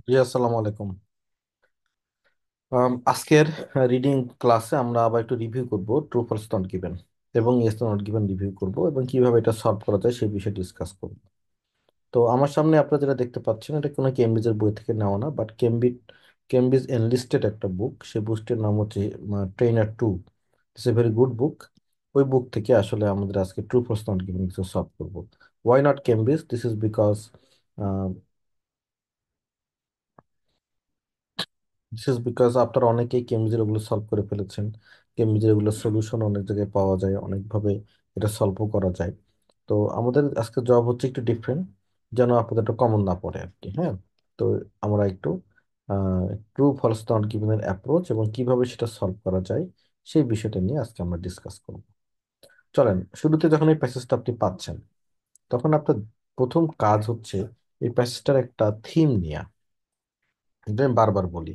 জি, আসসালামু আলাইকুম। আজকের রিডিং ক্লাসে আমরা আবার একটু রিভিউ করব ট্রু ফলস নট গিভেন এবং ইয়েস নট গিভেন রিভিউ করব এবং কিভাবে এটা সলভ করা যায় সেই বিষয়ে ডিসকাস করব। তো আমার সামনে আপনারা যেটা দেখতে পাচ্ছেন এটা কোনো কেমব্রিজের বই থেকে নেওয়া না, বাট কেমব্রিজ এনলিস্টেড একটা বুক। সেই বুকটির নাম হচ্ছে trainer two. It's a very good book. ওই বুক থেকে আসলে আমাদের আজকে ট্রু ফলস নট গিভেন কিছু সলভ করব। Why not Cambridge? This is because আপনারা অনেকেই কেমব্রিজের ওগুলো সলভ করে ফেলেছেন। কেমব্রিজের ওগুলো সলিউশন অনেক জায়গায় পাওয়া যায়, অনেকভাবে এটা সলভও করা যায়। তো আমাদের আজকে জব হচ্ছে একটু ডিফারেন্ট, যেন আপনাদের একটা কমন না পড়ে আর কি। হ্যাঁ, তো আমরা একটু ট্রু ফলস নট গিভেনের অ্যাপ্রোচ এবং কিভাবে সেটা সলভ করা যায় সেই বিষয়টা নিয়ে আজকে আমরা ডিসকাস করব। চলেন, শুরুতে যখন এই প্যাসেজটা আপনি পাচ্ছেন তখন আপনার প্রথম কাজ হচ্ছে এই প্যাসেজটার একটা থিম নেওয়া। এটা আমি বারবার বলি,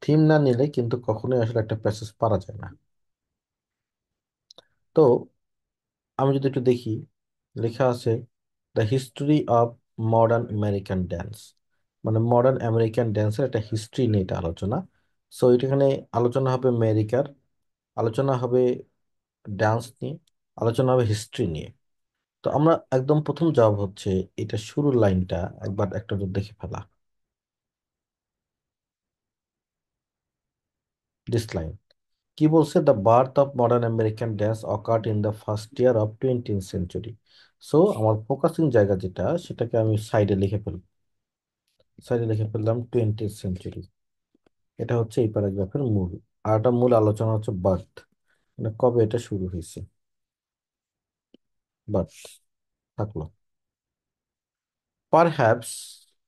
থিম না নিলে কিন্তু কখনোই আসলে একটা প্যাসেজ পারা যায় না। তো আমি যদি একটু দেখি, লেখা আছে the history of modern American dance, মানে মডার্ন আমেরিকান ড্যান্সের একটা হিস্ট্রি নিয়ে এটা আলোচনা। সো এটা এখানে আলোচনা হবে আমেরিকার, আলোচনা হবে ডান্স নিয়ে, আলোচনা হবে হিস্ট্রি নিয়ে। তো আমরা একদম প্রথম জবাব হচ্ছে এটা শুরুর লাইনটা একবার একটা দেখে ফেলা। দিস লাইন কি বলছে? The birth of modern American dance occurred in the first year of 20th century. So আমার ফোকাসিং জায়গা যেটা সেটাকে আমি সাইডে লিখে ফেললাম 20th সেঞ্চুরি। এটা হচ্ছে এই প্যারাগ্রাফের মূল। আর একটা মূল আলোচনা হচ্ছে বার্থ, মানে কবে এটা শুরু হয়েছে। বার্থ থাকলো। পারহ্যাপস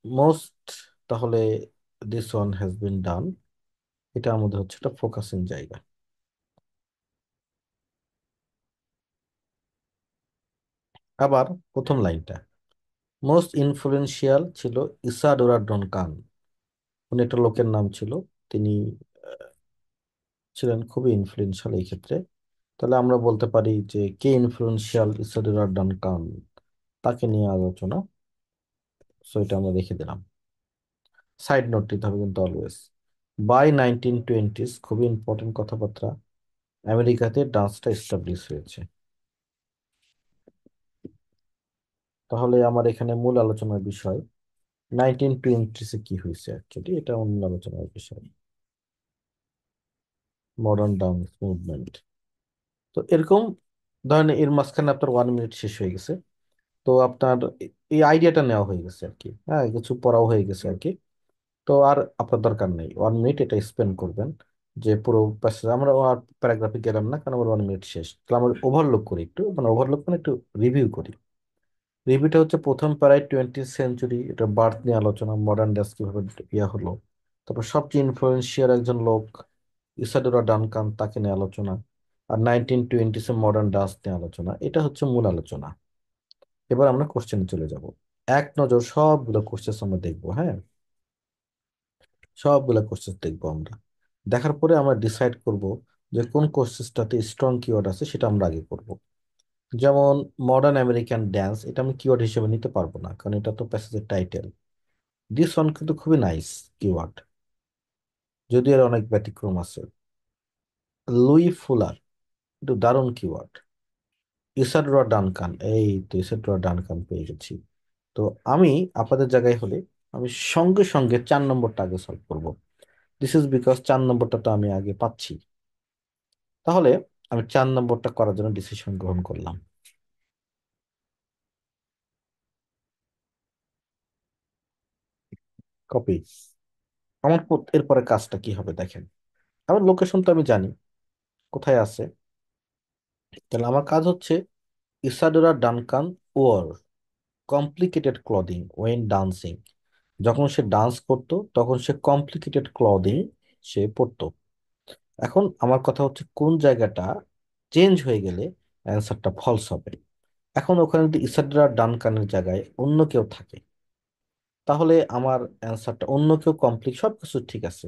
মোস্ট, তাহলে দিস ওয়ান হ্যাজ বিন ডান। এটা আমাদের হচ্ছে একটা ফোকাসিং জায়গা। আবার প্রথম লাইনটা মোস্ট ইনফ্লুয়েন্সিয়াল ছিল ইসাডোরা ডনকান। উনি একটা লোকের নাম ছিল, তিনি ছিলেন খুবই ইনফ্লুয়েন্সিয়াল এই ক্ষেত্রে। তাহলে আমরা বলতে পারি যে কে ইনফ্লুয়েন্সিয়াল? ইসাডোরা ডানকান, তাকে নিয়ে আলোচনা। সো এটা আমরা রেখে দিলাম। সাইড নোট দিতে হবে কিন্তু অলওয়েজ। বাই 1920s, খুবই ইম্পর্টেন্ট কথাবার্তা, আমেরিকাতে ডান্সটা এস্টাবলিশ হয়েছে। তাহলে আমার এখানে মূল আলোচনার বিষয় 1920s কি হয়েছে অ্যাকচুয়ালি, এটা মূল আলোচনার বিষয়, মডার্ন ডান্স মুভমেন্ট। তো এরকম ধরেন এর মাঝখানে আপনার 1 মিনিট শেষ হয়ে গেছে। তো আপনার এই আইডিয়াটা নেওয়া হয়ে গেছে আর কি, হ্যাঁ, কিছু পড়াও হয়ে গেছে আর কি। তো আর আপনার দরকার নেই 1 মিনিট এটা স্পেন্ড করবেন যে পুরো প্যাসেজ। আমরা আর প্যারাগ্রাফে গেলাম না, কারণ আমার 1 মিনিট শেষ। তাহলে আমরা ওভারলোক করি একটু, মানে ওভারলোক মানে একটু রিভিউ করি। রিভিউটা হচ্ছে প্রথম প্যারায় 20th সেঞ্চুরি, এটা বার্থ নিয়ে আলোচনা, মডার্ন ড্যান্স কিভাবে ইয়া হলো। তারপর সবচেয়ে ইনফ্লুয়েন্সিয়াল একজন লোক ইসাডোরা ডানকান, তাকে নিয়ে আলোচনা। আর 1920s মডার্ন ডান্স নিয়ে আলোচনা। এটা হচ্ছে মূল আলোচনা। এবার আমরা কোশ্চেনে চলে যাব। এক নজর সবগুলো কোশ্চেন আমরা দেখবো। হ্যাঁ, সবগুলো কোর্সেস দেখবো আমরা। দেখার পরে আমরা ডিসাইড করব যে কোন কোর্সেসটাতে স্ট্রং কিওয়ার্ড আছে সেটা আমরা আগে করব। যেমন মডার্ন আমেরিকান ড্যান্স, এটা আমি কিওয়ার্ড হিসেবে নিতে পারবো না, কারণ এটা তো প্যাসেজের টাইটেল। দিস ওয়ান কিন্তু খুবই নাইস কিওয়ার্ড, যদিও এর অনেক ব্যতিক্রম আছে। লুই ফুলার, একটু দারুণ কিওয়ার্ড। ইসাডোরা ডানকান, এই তো ইসাডোরা ডানকান পেয়ে গেছি। তো আমি আপনাদের জায়গায় হলে আমি সঙ্গে সঙ্গে 4 নম্বরটা আগে সলভ করবো। দিস ইজ বিকজ 4 নম্বরটা তো আমি আগে পাচ্ছি। তাহলে আমি 4 নম্বরটা করার জন্য ডিসিশন গ্রহণ করলাম। কপি। আমার এরপরে কাজটা কি হবে দেখেন। আমার লোকেশন তো আমি জানি কোথায় আছে। তাহলে আমার কাজ হচ্ছে ইসাডোরা ডানকান ওর কমপ্লিকেটেড ক্লদিং ওয়েন ডান্সিং। যখন সে ডান্স করতো তখন সে কমপ্লিকেটেড ক্লদিং সে পরতো। এখন আমার কথা হচ্ছে কোন জায়গাটা চেঞ্জ হয়ে গেলে অ্যান্সারটা ফলস হবে। এখন ওখানে যদি ইসাডোরা ডানকানের জায়গায় অন্য কেউ থাকে, তাহলে আমার অ্যান্সারটা অন্য কেউ সবকিছু ঠিক আছে,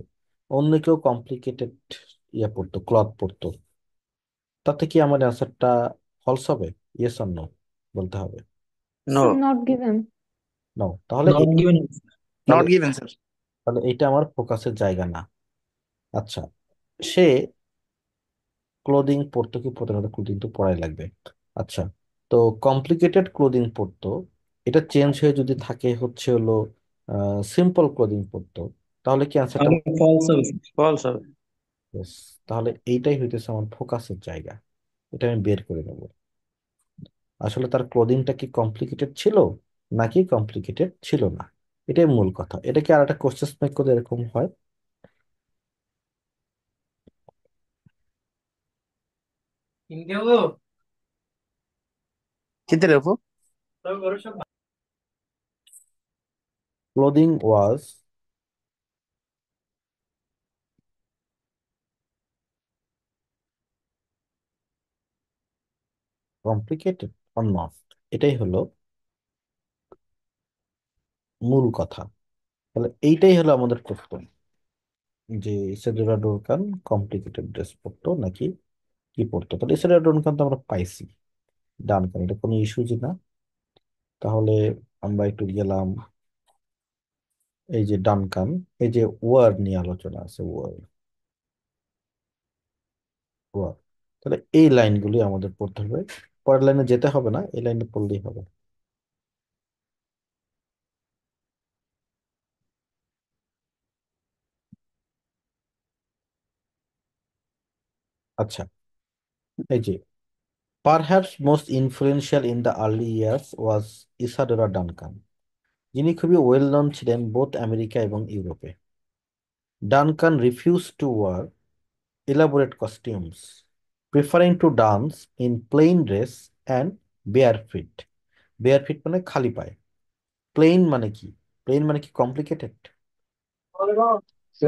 অন্য কেউ কমপ্লিকেটেড ইয়ে পড়তো, ক্লথ পড়তো, তাতে কি আমার অ্যান্সারটা ফলস হবে? ইয়েস আর নো বলতে হবে। No, Not given. নো, তাহলে not given. তাহলে Not given, sir. তাহলে এইটা আমার ফোকাসের জায়গা না। আচ্ছা, সে ক্লোদিং পরতো কি পরতো না, ক্লোদিং তো পরাই লাগবে। আচ্ছা, তো কমপ্লিকেটেড ক্লোদিং পরতো, এটা চেঞ্জ হয়ে যদি থাকে হচ্ছে হলো সিম্পল ক্লোদিং পরতো, তাহলে কি অ্যান্সারটা? তাহলে ফলস হবে, ফলস হবে। Yes, তাহলে এইটাই হইতেছে আমার ফোকাসের জায়গা। এটা আমি বের করে নেব। আসলে তার ক্লোদিংটা কি কমপ্লিকেটেড ছিল নাকি কমপ্লিকেটেড ছিল না, এটাই মূল কথা। এটা কি আর একটা কোশ্চেন মেক করে এরকম হয়? চিন্তা রাখো। Clothing was complicated or not, এটাই হলো মূল কথা। তাহলে এইটাই হলো আমাদের প্রশ্ন, যে ইসাদুরা ডোরকান কমপ্লিকেটেড ড্রেস পরতো নাকি কি পরতো। তাহলে ইসাদুরা ডোরকান তো আমরা পাইছি, ডানকান এটা কোনো ইস্যুজ না। তাহলে আমরা একটু গেলাম এই যে ডানকান, এই যে ওয়ার নিয়ে আলোচনা আছে, ওয়ার ওয়ার। তাহলে এই লাইনগুলি আমাদের পড়তে হবে, পরের লাইনে যেতে হবে না, এই লাইনে পড়লেই হবে। আচ্ছা, এই যে perhaps most influential in the early years was Isadora Duncan, যিনি খুবই ওয়েল নন ছিলেন বোথ আমেরিকা এবং ইউরোপে। Duncan refuse to wear elaborate costumes, preferring to dance in plain dress and bare feet. Bare feet মানে খালি পায়ে। Plane মানে কি? প্লেন মানে কি কমপ্লিকেটেড?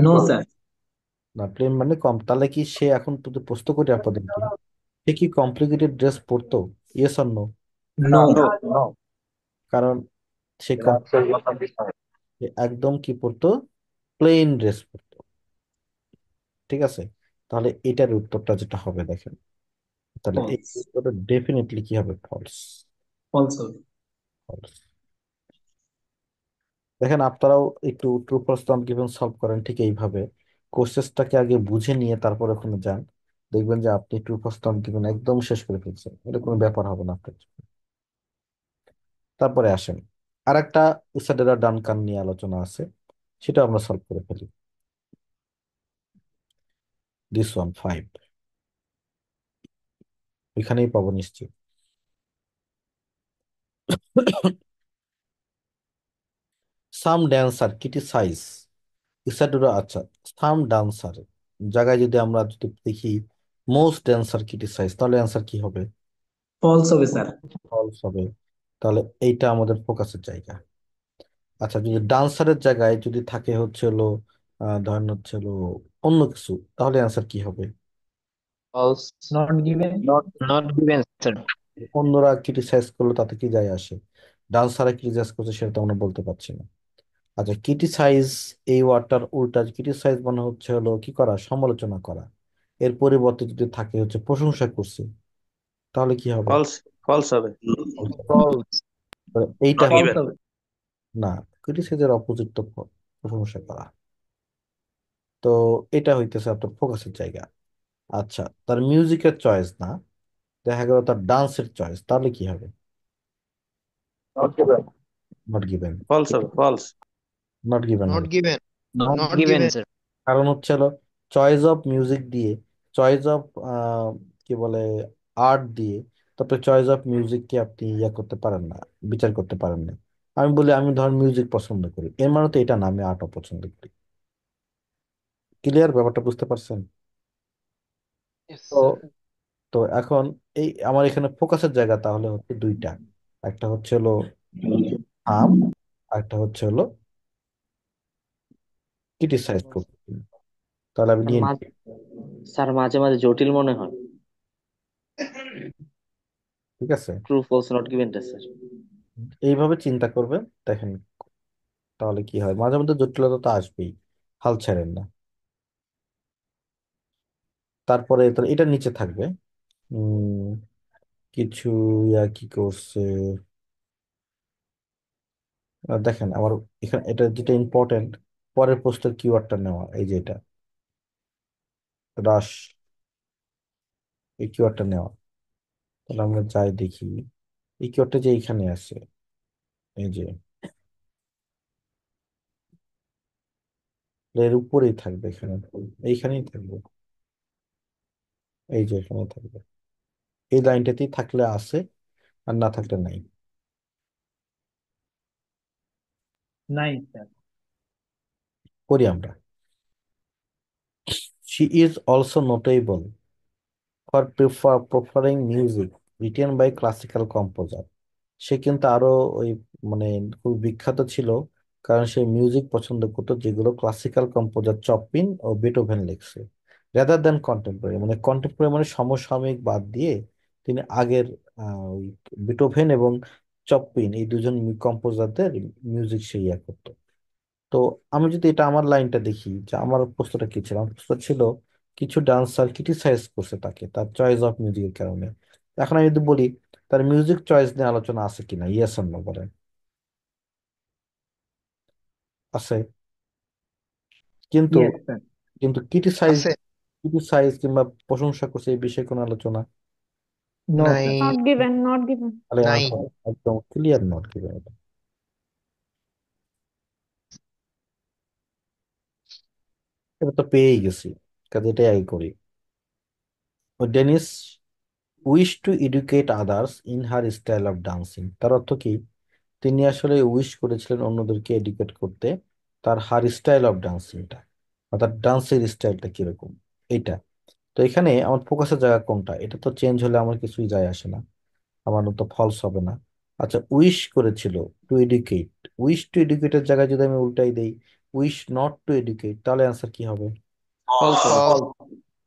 No sir. না, প্লেন মানে কম। তাহলে কি সে এখন তো প্রশ্ন করি আপনাদেরকে, সে কি কমপ্লিকেটেড ড্রেস পরতো? Yes or no? নো। কারণ সে সে একদম কি পরতো? প্লেন ড্রেস পরতো। ঠিক আছে, তাহলে এটার উত্তরটা যেটা হবে দেখেন, তাহলে এই ফলস। উত্তরটা ডেফিনেটলি কি হবে? ফলস। ফলস হবে। ফলস। দেখেন, আপনারাও একটু ট্রু ফলস নাম গিভেন সলভ করেন ঠিক এইভাবে, কোর্সেসটাকে আগে বুঝে নিয়ে তারপর ওখানে যান। দেখবেন যে আপনি ট্রু ফলস নাম গিভেন একদম শেষ করে ফেলছেন, এটা কোনো ব্যাপার হবে না আপনার জন্য। তারপরে আসেন, আর একটা ইসাডেরা ডানকান নিয়ে আলোচনা আছে, সেটা আমরা সলভ করে ফেলি। দিস ওয়ান 5, এখানেই পাবো নিশ্চয়ই। সাম ড্যান্সার ক্রিটিসাইজ ইসাডোরা, আচ্ছা, সাম ডান্সার জায়গায় যদি আমরা যদি দেখি মোস্ট ড্যান্সার ক্রিটিসাইজ, তাহলে অ্যান্সার কি হবে? ফলস হবে স্যার। ফলস হবে। তাহলে এইটা আমাদের ফোকাসের জায়গা। আচ্ছা, যদি ডান্সারের জায়গায় যদি থাকে হচ্ছে হলো ধরেন হচ্ছে হলো অন্য কিছু, তাহলে অ্যান্সার কি হবে? False. Not given. Not given answer. অন্যরা ক্রিটিসাইজ করলো তাতে কি যায় আসে? ডান্সাররা ক্রিটিসাইজ করছে সেটা তো আমরা বলতে পারছি না। আচ্ছা, ক্রিটিসাইজ, এই ওয়ার্ডটার উল্টা ক্রিটিসাইজ মানে হচ্ছে হলো কি করা? সমালোচনা করা। এর পরিবর্তে যদি থাকে হচ্ছে প্রশংসা করছে, তাহলে কি হবে? ফলস। ফলস হবে। False. এইটা Not হলো ফলস given. হবে। না, ক্রিটিসাইজের অপোজিট তো প্রশংসা করা। তো এটা হইতেছে আপনার ফোকাসের জায়গা। আচ্ছা, তার মিউজিকের চয়েস না, দেখা গেল তার ডান্সের চয়েস, তাহলে কি হবে? Not given. ফলস হবে। ফলস। নট গিভেন হবে। Not given. Not Not given. given, sir. কারণ হচ্ছে হলো চয়েস অফ মিউজিক দিয়ে, চয়েস অফ কি বলে, আর্ট দিয়ে, তারপরে চয়েস অফ মিউজিককে আপনি ইয়া করতে পারেন না, বিচার করতে পারেন না। আমি বলি আমি ধরেন মিউজিক পছন্দ করি, এর মানে তো এটা না আমি আর্টও পছন্দ করি। ক্লিয়ার ব্যাপারটা বুঝতে পারছেন? Yes, তো sir. তো এখন এই আমার এখানে ফোকাসের জায়গা তাহলে হচ্ছে দুইটা, একটা হচ্ছে হলো আম, আর একটা হচ্ছে হলো ক্রিটিসাইজ করতে। তাহলে আমি স্যার নিয়ে নিই। মাঝে স্যার মাঝে মাঝে জটিল মনে হয়। ঠিক আছে, ট্রু ফলস নট গিভেনটা স্যার। এইভাবে চিন্তা করবেন, দেখেন তাহলে কি হয়। মাঝে মধ্যে জটিলতা তো আসবেই, হাল ছাড়েন না। তারপরে তো এটার নিচে থাকবে উম কিছু ইয়া কি করছে, দেখেন আমার এখানে এটা যেটা ইম্পর্টেন্ট, পরের পোস্টের কিওয়ার্ডটা নেওয়া, এই যে এটা রাশ, এই কিওয়ার্ডটা নেওয়া। তাহলে আমরা যাই দেখি, এই কিওয়ার্ডটা যে এইখানে আছে, এই যে এর উপরেই থাকবে, এখানে এইখানেই থাকবে, এই যে এখানে থাকবে, এই লাইনটাতেই থাকলে আছে, আর না থাকলে নাই। নাই স্যার। করি আমরা। She is also notable for preferring music written by classical composer. সে কিন্তু আরো ওই মানে খুব বিখ্যাত ছিল, কারণ সে মিউজিক পছন্দ করতো যেগুলো ক্লাসিক্যাল কম্পোজার চপিন ও বেটোভেন লিখছে, রেদার দেন কন্টেম্পোরারি। মানে কন্টেম্পোরারি মানে সমসাময়িক বাদ দিয়ে তিনি আগের ওই বেটোভেন এবং চপিন এই দুজন কম্পোজারদের মিউজিক সে ইয়া করতো। তো আমি যদি এটা আমার লাইনটা দেখি, যে আমার প্রশ্নটা কি ছিল, আমার প্রশ্ন ছিল কিছু ডান্সার ক্রিটিসাইজ করছে তাকে তার চয়েস অফ মিউজিকের কারণে। এখন আমি যদি বলি তার মিউজিক চয়েস নিয়ে আলোচনা আছে কিনা, ইয়েস অর নো বলেন। আছে, কিন্তু ইয়েস স্যার। কিন্তু ক্রিটিসাইজ, আছে। কিংবা প্রশংসা করছে এই বিষয়ে কোনো আলোচনা, নো নাই। Sir. Not given, not given. তাহলে নাই। answer একদম ক্লিয়ার নট কি বলে। এটা তো পেয়েই গেছি, কাজে এটাই আগে করি। Dennis wish to educate others in her style of dancing, তার অর্থ কি, তিনি আসলে উইশ করেছিলেন অন্যদেরকে এডুকেট করতে তার হার স্টাইল অফ ডান্সিংটা, অর্থাৎ ডান্সের স্টাইলটা কিরকম, এইটা। তো এখানে আমার ফোকাসের জায়গা কোনটা, এটা তো চেঞ্জ হলে আমার কিছুই যায় আসে না, আমার তো ফলস হবে না। আচ্ছা, উইশ করেছিল টু এডুকেট, উইশ টু এডুকেটের জায়গায় যদি আমি উল্টাই দেই উইশ নট টু এডুকেট, তাহলে অ্যান্সার কি হবে? ফলস হবে। ফলস।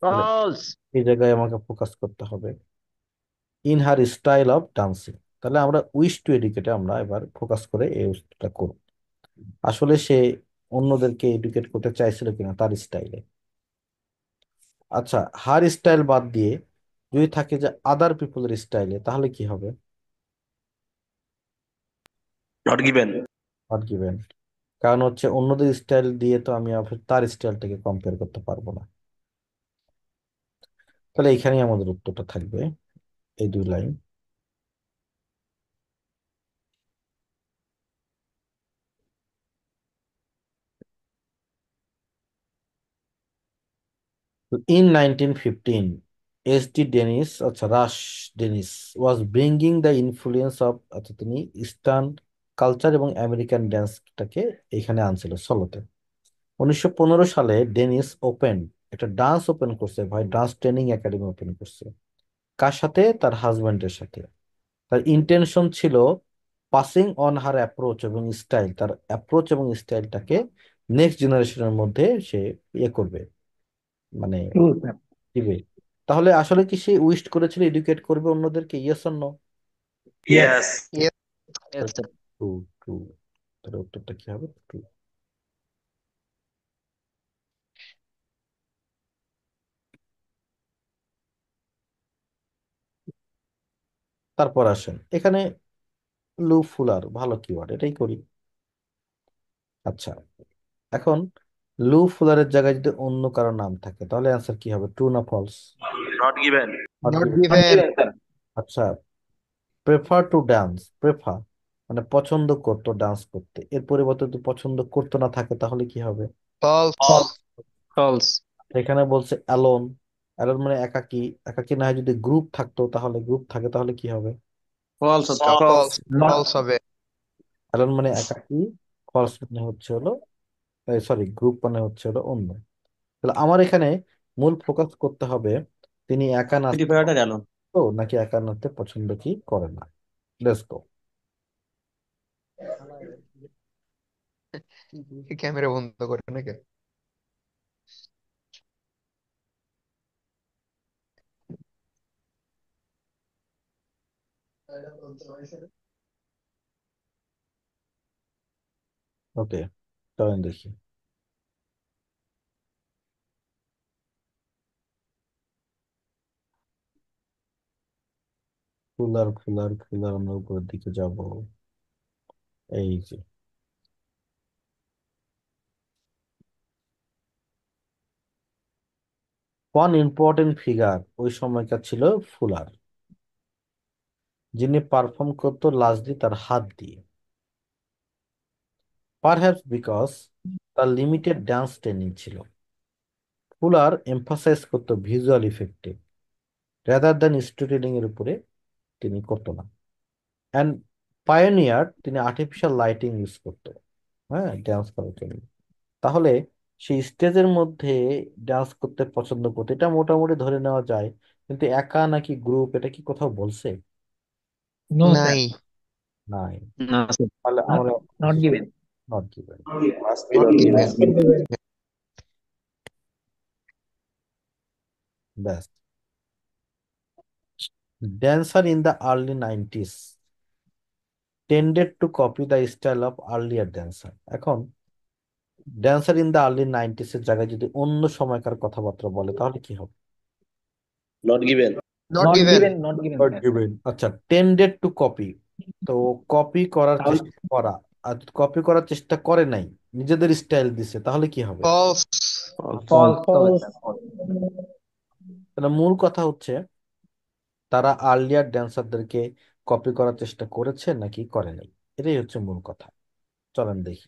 তাহলে ফলস। এই জায়গায় আমাকে ফোকাস করতে হবে in her style of dancing. তাহলে আমরা উইশ টু এডুকেটে আমরা এবার ফোকাস করে এই উত্তরটা করব, আসলে সে অন্যদেরকে এডুকেট করতে চাইছিল কিনা তার স্টাইলে। আচ্ছা, হার স্টাইল বাদ দিয়ে যদি থাকে যে আদার পিপলের স্টাইলে, তাহলে কি হবে? Not given. নট গিভেন, কারণ হচ্ছে অন্যদের স্টাইল দিয়ে তো আমি আবার তার স্টাইলটাকে কম্পেয়ার করতে পারবো না। তাহলে এখানেই আমাদের উত্তরটা থাকবে, এই দুই লাইন। In 1915, S.D. ডেনিস, আচ্ছা Ruth Denis was bringing the influence of, আচ্ছা তিনি ইস্টার্ন কালচার এবং আমেরিকান ড্যান্সটাকে এখানে আনছিল সলোতে। 1915 সালে ডেনিস ওপেন একটা ডান্স ওপেন করছে ভাই, ডান্স ট্রেনিং একাডেমি ওপেন করছে। কার সাথে? তার হাজবেন্ডের সাথে। তার ইন্টেনশন ছিল পাসিং অন হার অ্যাপ্রোচ এবং স্টাইল, তার অ্যাপ্রোচ এবং স্টাইলটাকে নেক্সট জেনারেশনের মধ্যে সে ইয়ে করবে, মানে ট্রু স্যার। দিবে। তাহলে আসলে কি সে উইশ করেছিল এডুকেট করবে অন্যদেরকে, yes or no? Yes. Yes. Yes sir. True, true. তাহলে উত্তরটা কি হবে? ট্রু। তারপর আসেন এখানে লু ফুলার, ভালো কিওয়ার্ড, এটাই করি। আচ্ছা, এখন লু ফুলারের জায়গায় যদি অন্য কারো নাম থাকে তাহলে অ্যান্সার কি হবে, ট্রু না false? Not given. Not not given. Given sir. আচ্ছা, প্রেফার টু ডান্স, প্রেফার মানে পছন্দ করতো ডান্স করতে, এর পরিবর্তে যদি পছন্দ করতো না থাকে তাহলে কি হবে? ফলস। ফলস। ফলস। এখানে বলছে অ্যালোন, অ্যালোন মানে একাকী, একাকী না হয় যদি গ্রুপ থাকতো, তাহলে গ্রুপ থাকে তাহলে কি হবে? ফলস হচ্ছে। ফলস। নট। ফলস হবে। অ্যালোন মানে একাকী, ফলস মানে হচ্ছে হলো, সরি গ্রুপ মানে হচ্ছে হলো অন্য। তাহলে আমার এখানে মূল ফোকাস করতে হবে তিনি একা নাচতে প্রিফারটা পছন্দ গেল। করতো নাকি একা নাচতে পছন্দ কি করে না। Let's go. ক্যামেরা বন্ধ করে নাকি? ওকে, চলেন দেখি। ফুলার ফুলার ফুলার, আমরা উপরের দিকে যাব, এই যে ওয়ান ইম্পর্টেন্ট ফিগার ওই সময়কার ছিল ফুলার, যিনি পারফর্ম করতো লার্জলি তার হাত দিয়ে, পারহ্যাপস বিকজ তার লিমিটেড ডান্স ট্রেনিং ছিল। ফুলার এমফাসাইজ করতো ভিজুয়াল ইফেক্টে রাদার দ্যান স্টোরি টেলিং এর উপরে তিনি করতো না। অ্যান্ড পায়োনিয়ার, তিনি আর্টিফিশিয়াল লাইটিং ইউজ করতো, হ্যাঁ, ডান্স করার জন্য। তাহলে সেই স্টেজের মধ্যে ডান্স করতে পছন্দ করতো, এটা মোটামুটি ধরে নেওয়া যায়। কিন্তু একা নাকি গ্রুপ, এটা কি কোথাও বলছে? No, sir. নাই। নাই। না স্যার। তাহলে Not, আমরা not given. Not given. Must be not not given. given. Not given. ব্যাস। Dancer in the early 90s tended to copy the style of earlier dancer. এখন dancer in the early 90s এর জায়গায় যদি অন্য সময়কার কথাবার্তা বলে তাহলে কি হবে? Not given. Not Not given. given. Not given, Not sir. given. আচ্ছা, টেন্ডেড টু কপি, তো কপি করার False. চেষ্টা করা, আর কপি করার চেষ্টা করে নাই, নিজেদের স্টাইল দিছে, তাহলে কি হবে? False. False. False. False. False. তাহলে মূল কথা হচ্ছে তারা আর্লিয়ার ড্যান্সারদেরকে কপি করার চেষ্টা করেছে নাকি করে নাই, এটাই হচ্ছে মূল কথা। চলেন দেখি।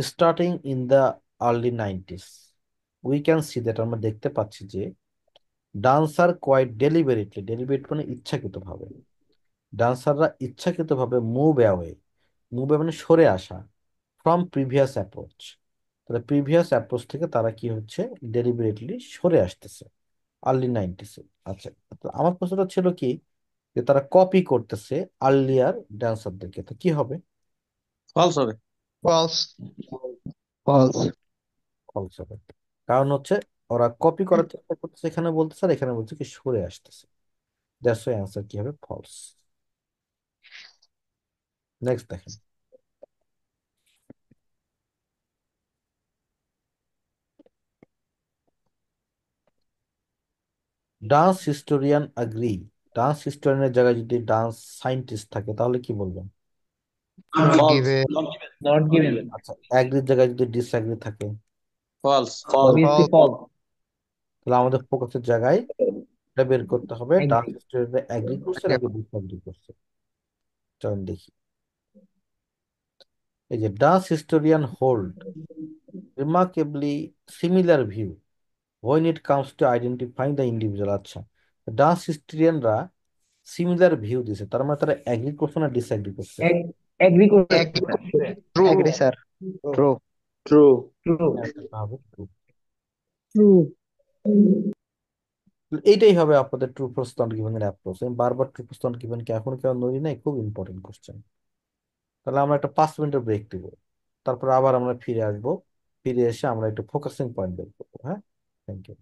Starting in the early 90s we can see that, আমরা দেখতে পাচ্ছি যে ডান্সার কোয়াইট ডেলিবারেটলি, ডেলিবারেট মানে ইচ্ছাকৃতভাবে, ডান্সাররা ইচ্ছাকৃতভাবে মুভ অ্যাওয়ে, মুভ মানে সরে আসা, ফ্রম প্রিভিয়াস অ্যাপ্রোচ। তাহলে প্রিভিয়াস অ্যাপ্রোচ থেকে তারা কি হচ্ছে, ডেলিবারেটলি সরে আসতেছে আর্লি 90s। আচ্ছা, তো আমার প্রশ্নটা ছিল কি, যে তারা কপি করতেছে আর্লিয়ার ড্যান্সারদেরকে, তো কি হবে? False হবে। ফলস। ফলস। ফলস হবে। কারণ হচ্ছে ওরা কপি করার চেষ্টা করতেছে এখানে বলতেছে, আর এখানে বলছে কি সরে আসতেছে। দ্যাটস ওয়াই অ্যান্সার কি হবে, ফলস। নেক্সট দেখেন। ডান্স হিস্টোরিয়ান অ্যাগ্রি, ডান্স হিস্টোরিয়ানের জায়গায় যদি ডান্স সায়েন্টিস্ট থাকে তাহলে কি বলবেন? Not False. Given. Not given. Not Not given. given. আচ্ছা, অ্যাগ্রির জায়গায় যদি ডিসঅ্যাগ্রি থাকে False. Obviously false. false. তাহলে আমাদের ফোকাসের জায়গায় এটা বের করতে হবে, ডান্স Agree. হিস্টোরিয়ানরা অ্যাগ্রি করছে নাকি ডিসঅ্যাগ্রি করছে। চলুন দেখি। এই যে dance historian hold remarkably similar view when it comes to identifying the individual। আচ্ছা, ডান্স হিস্টোরিয়ানরা সিমিলার ভিউ দিছে, তার মানে তারা এগ্রি করছে না ডিসএগ্রি করছে? Agree করছে, sir. True. Agree. Sir true. True. True. অ্যান্সারটা হবে true। True. এইটাই হবে আপনাদের ট্রু প্রস্ত নট গিভেন এর অ্যাপ্রোচ। আমি বারবার ট্রু প্রস্ত নট গিভেন কে এখন কেন নড়ি নাই, খুব ইম্পর্টেন্ট কোশ্চেন। তাহলে আমরা একটা 5 মিনিটের ব্রেক দিব, তারপর আবার আমরা ফিরে আসবো, ফিরে এসে আমরা একটু ফোকাসিং পয়েন্ট বের করবো। হ্যাঁ, থ্যাংক ইউ।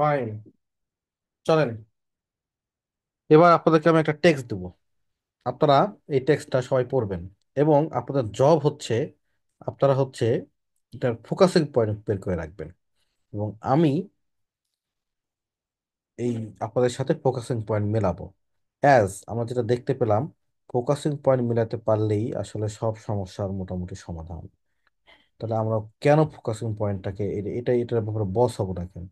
ফাইন, চলেন। এবার আপনাদেরকে আমি একটা টেক্সট দেবো, আপনারা এই টেক্সটটা সবাই পড়বেন, এবং আপনাদের জব হচ্ছে আপনারা হচ্ছে এটার ফোকাসিং পয়েন্ট বের করে রাখবেন, এবং আমি এই আপনাদের সাথে ফোকাসিং পয়েন্ট মেলাবো। আমরা যেটা দেখতে পেলাম, ফোকাসিং পয়েন্ট মেলাতে পারলেই আসলে সব সমস্যার মোটামুটি সমাধান। তাহলে আমরা কেন ফোকাসিং পয়েন্টটাকে এটার ব্যাপারে বস হবো না কেন?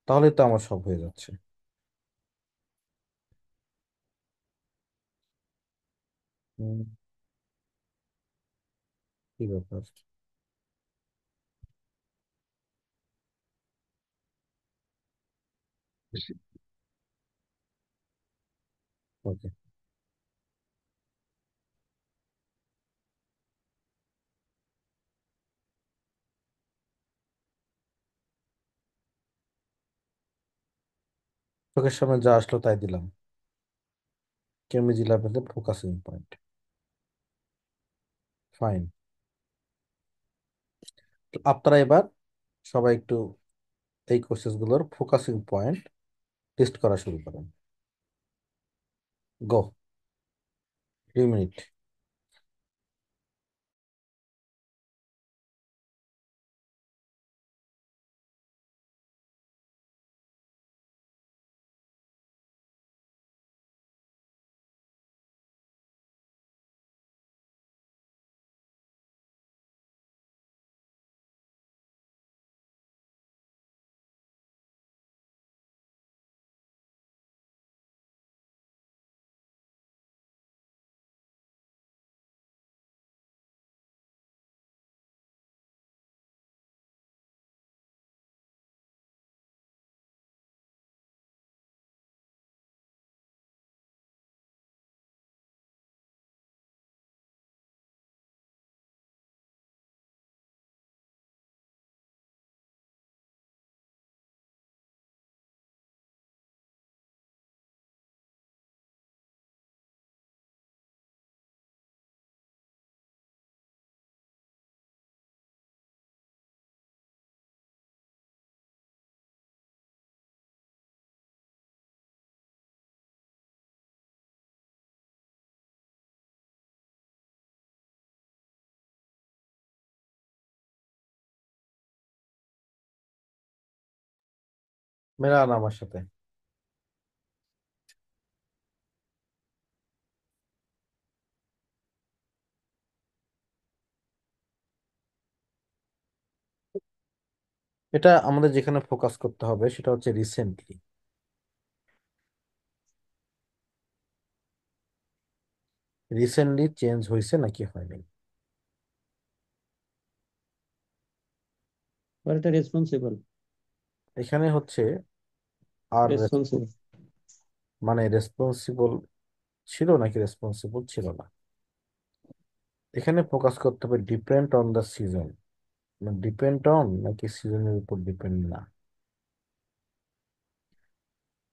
তাহলে তো আমার সব হয়ে যাচ্ছে। হুম, কি ব্যাপার? ওকে, চোখের সামনে যা আসলো তাই দিলাম। কেমনি দিলাম ফোকাসিং পয়েন্ট। ফাইন, আপনারা এবার সবাই একটু এই কোর্সেস গুলোর ফোকাসিং পয়েন্ট লিস্ট করা শুরু করেন। গো, 2 মিনিট। মেলান আমার সাথে। এটা আমাদের যেখানে ফোকাস করতে হবে সেটা হচ্ছে রিসেন্টলি। রিসেন্টলি চেঞ্জ হয়েছে নাকি হয়নি? What is the responsible? এখানে হচ্ছে আর Responsible. মানে রেসপন্সিবল ছিল নাকি রেসপন্সিবল ছিল না, এখানে ফোকাস করতে হবে depend on the season. Depend on নাকি সিজনের উপর ডিপেন্ড না,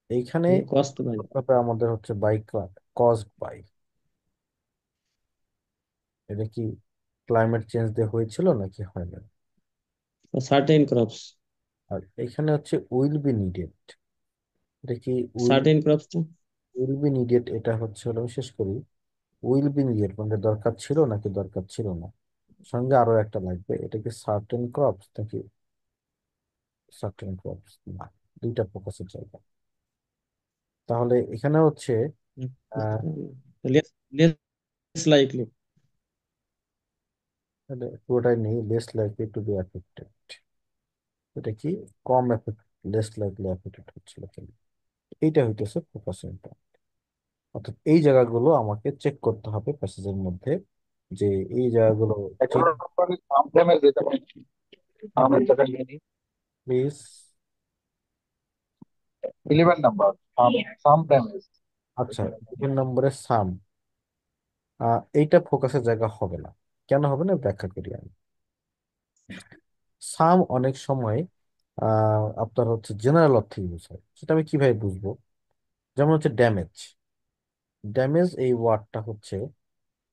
এইখানে Cost by. করতে হবে আমাদের হচ্ছে বাই, কজড বাই। এটা কি ক্লাইমেট চেঞ্জ দিয়ে হয়েছিল নাকি হয়নি? Certain crops. আর এখানে হচ্ছে উইল বি নিডেড। এটা কি উইল Certain crops তো উইল বি নিডেড, এটা হচ্ছে হলো বিশেষ করি উইল বি নিডেড মানে দরকার ছিল নাকি দরকার ছিল না। সঙ্গে আরো একটা লাগবে, এটা কি সার্টেন ক্রপস নাকি সার্টেন ক্রপস না। দুইটা ফোকাসের জায়গা। তাহলে এখানে হচ্ছে আহ, less likely. তাহলে পুরোটাই নেই, less likely to be affected. এটা কি কম এফেক্ট, লেস লাইকলি অ্যাফেক্টেড হচ্ছিল কেন? এইটা হইতেছে ফোকাসিং পয়েন্ট। অর্থাৎ এই জায়গাগুলো আমাকে চেক করতে হবে প্যাসেজের মধ্যে, যে এই জায়গাগুলো ঠিক। 11 নম্বরে সাম ড্যামেজ যেটা বলছি, সাম এর জায়গায় নিয়ে নিই। Please. 11 number some, some damage. আচ্ছা, 11 নম্বরে সাম, এইটা ফোকাসের জায়গা হবে না। কেন হবে না ব্যাখ্যা করি আমি। সাম অনেক সময় আপনার হচ্ছে জেনারেল অর্থে ইউজ হয়, সেটা আমি কিভাবে বুঝবো? যেমন হচ্ছে ড্যামেজ। ড্যামেজ এই ওয়ার্ডটা হচ্ছে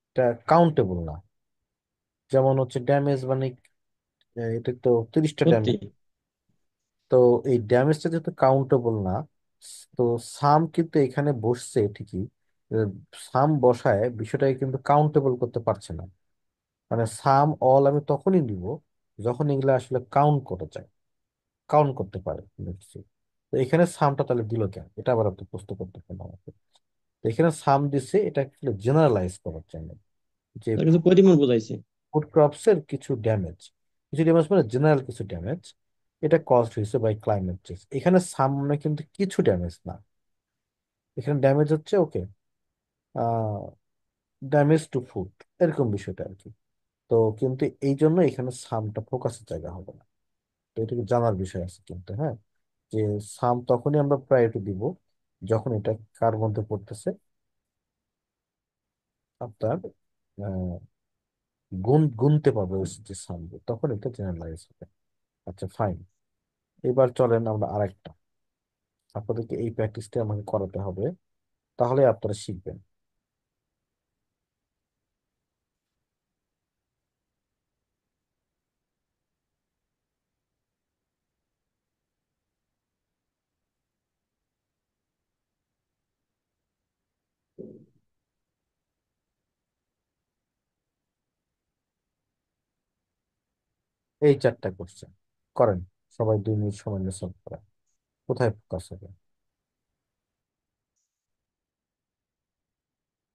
এটা কাউন্টেবল না। যেমন হচ্ছে ড্যামেজ মানে এটা তো 30টা ক্ষতি। ড্যামেজ, তো তো এই ড্যামেজটা যেহেতু কাউন্টেবল না, তো সাম কিন্তু এখানে বসছে ঠিকই, সাম বসায় বিষয়টাকে কিন্তু কাউন্টেবল করতে পারছে না। মানে সাম অল আমি তখনই নিব যখন এগুলো আসলে কাউন্ট করা যায়, কাউন্ট করতে পারে কোনো কিছু। তো এখানে সামটা তাহলে দিল কেন, এটা আবার আপনি প্রশ্ন করতে পারেন আমাকে। তো এখানে সাম দিছে এটা অ্যাকচুয়ালি জেনারেলাইজ করার জন্য, যে তার কিছু পরিমাণ বোঝাইছে। ফুড ক্রপস এর কিছু ড্যামেজ, কিছু ড্যামেজ মানে জেনারেল কিছু ড্যামেজ, এটা কজড হয়েছে বাই ক্লাইমেট চেঞ্জ। এখানে সামনে কিন্তু কিছু ড্যামেজ না, এখানে ড্যামেজ হচ্ছে ওকে ড্যামেজ টু ফুড, এরকম বিষয়টা আর কি। তো কিন্তু এই জন্য এখানে সামটা ফোকাসের জায়গা হবে না। তো এটা জানার বিষয় আছে কিন্তু, হ্যাঁ, যে সাম তখনই আমরা প্রায়োরিটি দিব যখন এটা কার মধ্যে পড়তেছে, আপনার আহ, গুনতে পারবে যে সাম, তখন এটা জেনারেলাইজ হবে। আচ্ছা ফাইন, এবার চলেন আমরা আরেকটা, আপনাদেরকে এই প্র্যাকটিসটা আমাকে করাতে হবে, তাহলে আপনারা শিখবেন। এই চারটা কোশ্চেন করেন, সবাই 2 মিনিট সময় নিয়ে সলভ করেন। কোথায় ফোকাস হবে?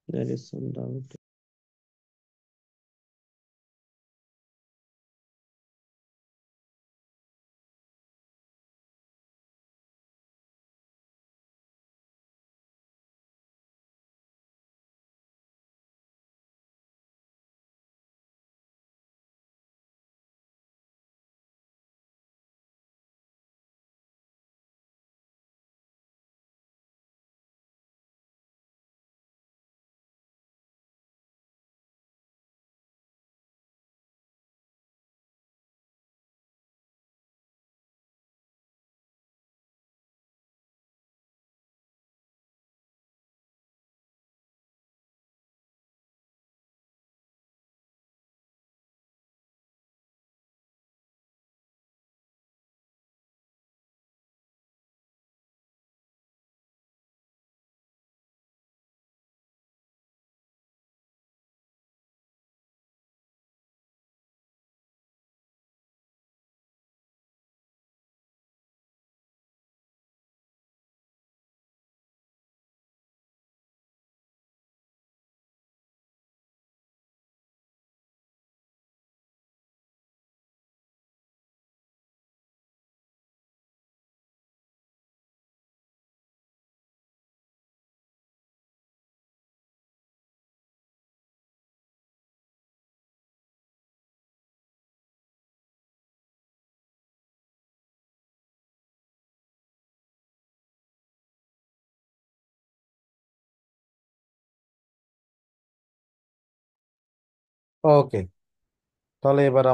There is some doubt. ওকে, তাহলে এবার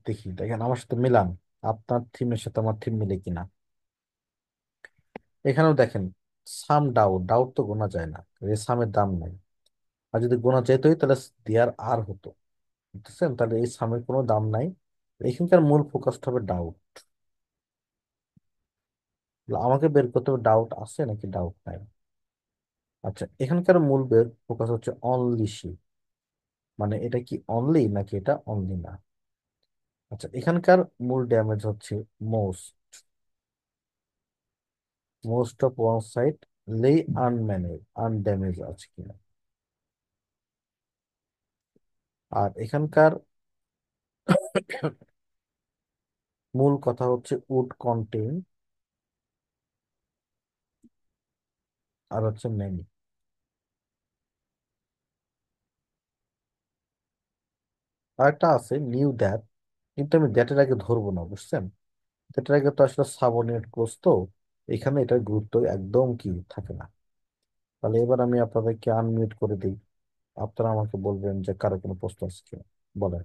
দেখি, দেখেন আমার সাথে মিলান, আপনার থিমের সাথে আমার থিম মিলে কিনা। এখানেও দেখেন সাম ডাউট, ডাউট তো গোনা যায় না, এই সামের দাম নাই। আর যদি গোনা যেতই তাহলে দেয়ার আর হতো, বুঝতেছেন? তাহলে এই সামের কোনো দাম নাই। এখানকার মূল ফোকাসটা হবে ডাউট, আমাকে বের করতে হবে ডাউট আছে নাকি ডাউট নাই। আচ্ছা, এখানকার মূল বের ফোকাস হচ্ছে অনলি শি, মানে এটা কি অনলি নাকি এটা অনলি না। আচ্ছা, এখানকার মূল ড্যামেজ হচ্ছে most, most of one side লে আনম্যানেজ, আনড্যামেজ আছে কিনা। আর এখানকার মূল কথা হচ্ছে উড কন্টেইন, আর হচ্ছে মেনি। আর একটা আছে নিউ দ্যাট, কিন্তু আমি দ্যাটের আগে ধরবো না, বুঝছেন? দ্যাটের আগে তো আসলে সাবঅর্ডিনেট ক্লোজ, তো এখানে এটার গুরুত্ব একদম কি থাকে না। তাহলে এবার আমি আপনাদেরকে আনমিউট করে দিই, আপনারা আমাকে বলবেন যে কারো কোনো প্রশ্ন আছে কিনা, বলেন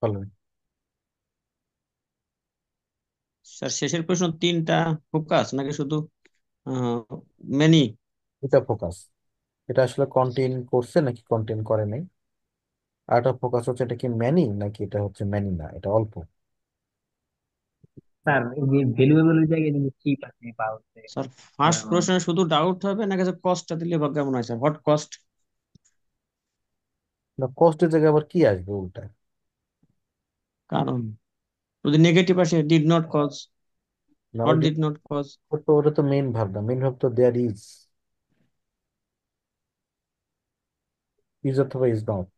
বলেন। স্যার শেষের প্রশ্ন তিনটা ফোকাস নাকি শুধু মেনি? এটা ফোকাস, এটা আসলে কন্টেইন করছে নাকি কন্টেইন করে নাই। আর একটা ফোকাস হচ্ছে এটা কি ম্যানি নাকি এটা হচ্ছে ম্যানি না, এটা অল্প। স্যার এই যে ভ্যালুয়েবলের জায়গায় কিন্তু চিপ আছে বা হচ্ছে স্যার ফার্স্ট আহ, প্রশ্নে শুধু ডাউট হবে নাকি কস্টটা দিলে বা কেমন হয় স্যার? What cost? না, কষ্টের জায়গায় আবার কি আসবে উল্টা? কারণ যদি নেগেটিভ আসে, ডিড নট কজ, না, হোয়াট ডিড নট কজ। ওটা তো মেইন ভাব না, মেইন ভাব তো দেয়ার ইজ, ইজ অথবা ইজ নট।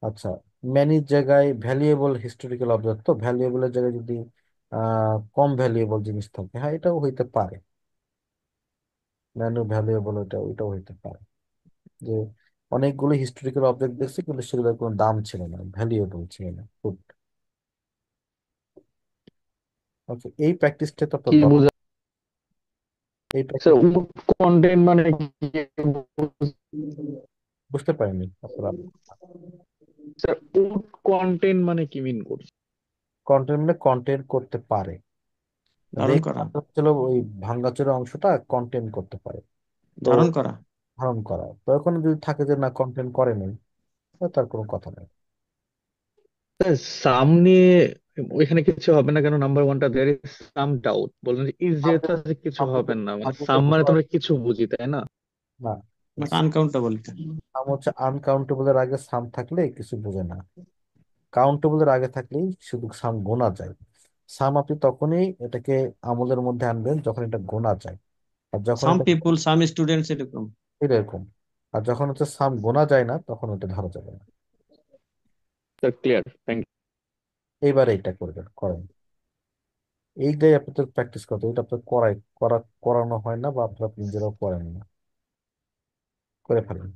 আচ্ছা, ম্যানির জায়গায় ভ্যালুয়েবল হিস্টোরিক্যাল অবজেক্ট, তো ভ্যালুয়েবলের জায়গায় যদি কম ভ্যালুয়েবল জিনিস থাকে, হ্যাঁ এটাও হইতে পারে। ম্যানু ভ্যালুয়েবল, ওইটাও হইতে পারে যে অনেকগুলো হিস্টোরিক্যাল অবজেক্ট দেখছি কিন্তু সেগুলোর কোনো দাম ছিল না, ভ্যালুয়েবল ছিল না, গুড। ওকে, এই প্র্যাকটিসটা তো আপনার কি দরকার। বুঝা এই স্যার, প্র্যাকটিস উড কন্টেন্ট মানে কি? বুঝতে পারেননি আপনারা? স্যার, উড কন্টেন্ট মানে কি মিন করছে? কন্টেন্ট মানে কন্টেন্ট করতে পারে, ধারণ রেক করা। হচ্ছিল ওই ভাঙাচোরা অংশটা কন্টেন্ট করতে পারে। তো ধারণ করা। ধারণ করা, তো এখন যদি থাকে যে না কন্টেন্ট করে নাই, তাহলে তার কোনো কথা নেই। স্যার, সাম নিয়ে ওইখানে কিছু হবে না কেন? নাম্বার ওয়ানটা দেয়ার ইজ সাম ডাউট, বললেন যে ইজ যেহেতু সামনে আছে কিছু সামনে হবে না, মানে সামনে তো সাম মানে ঢোকা তোমরা কিছু বুঝি, তাই না? না। But uncountable. সাম হচ্ছে আনকাউন্টেবল এর আগে সাম থাকলে কিছু বোঝে না, কাউন্টেবল এর আগে থাকলেই শুধু সাম গোনা যায়। সাম আপনি তখনই এটাকে আমলের মধ্যে আনবেন যখন এটা গোনা যায়, আর যখন সাম এটা পিপুল, সাম স্টুডেন্টস, এরকম। এরকম, আর যখন হচ্ছে সাম গোনা যায় না তখন ওটা ধরা যাবে না। স্যার, ক্লিয়ার, থ্যাংক এইবার এইটা করবেন, করেন। এইটাই আপনাদের প্র্যাকটিস করতে হবে, এটা আপনার করানো হয় না বা আপনারা নিজেরাও করেন না, করে ফেলেন।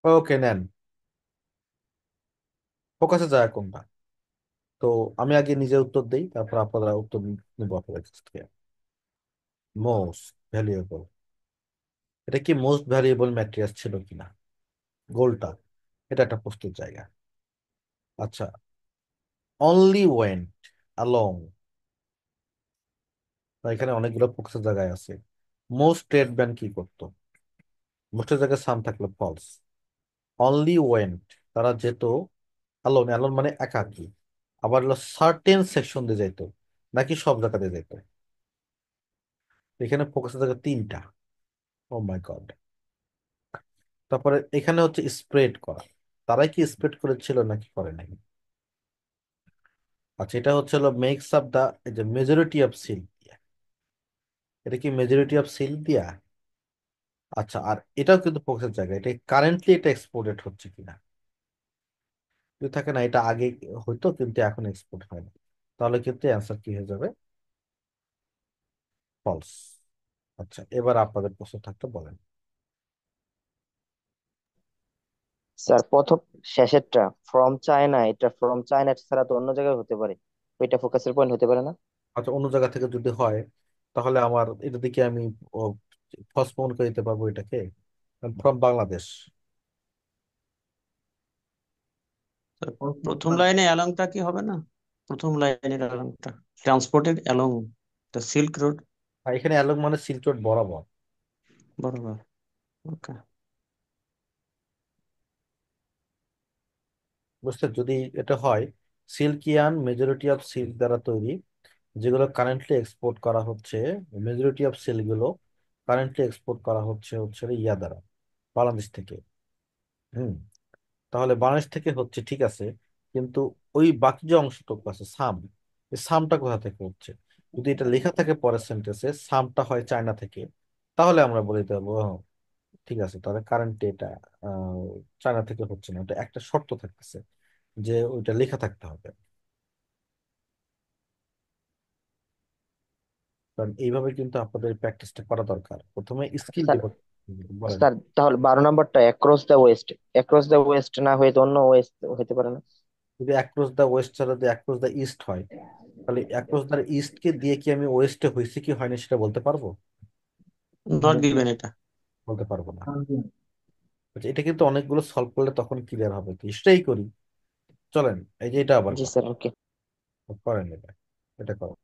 ওকে, নেন। ফোকাসে যায় কোনটা? তো আমি আগে নিজে উত্তর দিই, তারপর আপনারা উত্তর নিব আপনাদের কাছ থেকে। মোস্ট ভ্যালুয়েবল, এটা কি মোস্ট ভ্যালুয়েবল ম্যাটেরিয়াল ছিল কিনা? গোলটা, এটা একটা প্রশ্নের জায়গা। আচ্ছা, অনলি ওয়েন্ট অ্যালং, এখানে অনেকগুলো ফোকাসের জায়গায় আছে। মোস্ট ট্রেড ব্যান কি করতো? মোস্টের জায়গায় সাম থাকলো ফলস। অনলি ওয়েন্ট, তারা যেত অ্যালোন, অ্যালোন মানে একাকী। আবার হলো সার্টেন সেকশন দিয়ে যেত, নাকি সব জায়গাতে যেত? এখানে ফোকাসের জায়গা তিনটা। ও মাই গড। তারপরে এখানে হচ্ছে স্প্রেড করা, তারাই কি স্প্রেড করেছিল নাকি করে নাই? আচ্ছা, এটা হচ্ছে হলো makes up the majority of cell. এটা কি মেজরিটি অফ সিল দিয়া? আচ্ছা, আর এটাও কিন্তু ফোকাসের জায়গা, এটা কারেন্টলি এটা এক্সপোর্টেড হচ্ছে কিনা। যদি থাকে না এটা আগে হইতো কিন্তু এখন এক্সপোর্ট হয় না, তাহলে কিন্তু অ্যান্সার কি হয়ে যাবে? ফলস। আচ্ছা, এবার আপনাদের প্রশ্ন থাকতে বলেন। স্যার প্রথম শেষেরটা ফ্রম চায়না, এটা ফ্রম চায়না ছাড়া তো অন্য জায়গায় হতে পারে, ওইটা ফোকাসের পয়েন্ট হতে পারে না? আচ্ছা, অন্য জায়গা থেকে যদি হয় তাহলে আমার এটা দিকে আমি ফসফোন করে দিতে পারবো এটাকে, ফ্রম বাংলাদেশ। প্রথম লাইনে অ্যালংটা কি হবে না? প্রথম লাইনের অ্যালংটা transported along the silk road আর এখানে অ্যালং মানে সিল্ক রোড বরাবর। বরাবর। ওকে। বুঝতে, যদি এটা হয় সিল্কিয়ান মেজরিটি অফ সিল্ক দ্বারা তৈরি, যেগুলো কারেন্টলি এক্সপোর্ট করা হচ্ছে, মেজরিটি অফ সিল্ক গুলো কারেন্টলি এক্সপোর্ট করা হচ্ছে হচ্ছে ইয়া দ্বারা, বাংলাদেশ থেকে। হুম। তাহলে বাংলাদেশ থেকে হচ্ছে ঠিক আছে, কিন্তু ওই বাকি যে অংশটুকু আছে সাম, এই সামটা কোথা থেকে হচ্ছে? যদি এটা লেখা থাকে পরের সেন্টেন্সে সামটা হয় চায়না থেকে, তাহলে আমরা বলে দিতে পারবো ঠিক আছে, তাহলে কারেন্ট এটা আহ, চায়না থেকে হচ্ছে না, ওটা একটা শর্ত থাকতেছে যে ওইটা লেখা থাকতে হবে। কারণ এইভাবে কিন্তু আপনাদের প্র্যাকটিসটা করা দরকার, প্রথমে স্কিল স্যার ডেভেলপ। বলেন। স্যার তাহলে 12 নম্বরটা across the West, across the West না হয়ে তো অন্য ওয়েস্ট হতে পারে না? যদি অ্যাক্রস দ্য ওয়েস্ট ছাড়া যদি অ্যাক্রস দ্য ইস্ট হয়, তাহলে অ্যাক্রস দ্য ইস্টকে দিয়ে কি আমি ওয়েস্টে হয়েছে কি হয়নি সেটা বলতে পারবো? নট গিভেন এটা। বলতে পারবো না। আচ্ছা, এটা কিন্তু অনেকগুলো সলভ করলে তখন ক্লিয়ার হবে, কি সেটাই করি। চলেন, এই যে এটা আবার জি স্যার, ওকে। করেন, এটা এটা করো।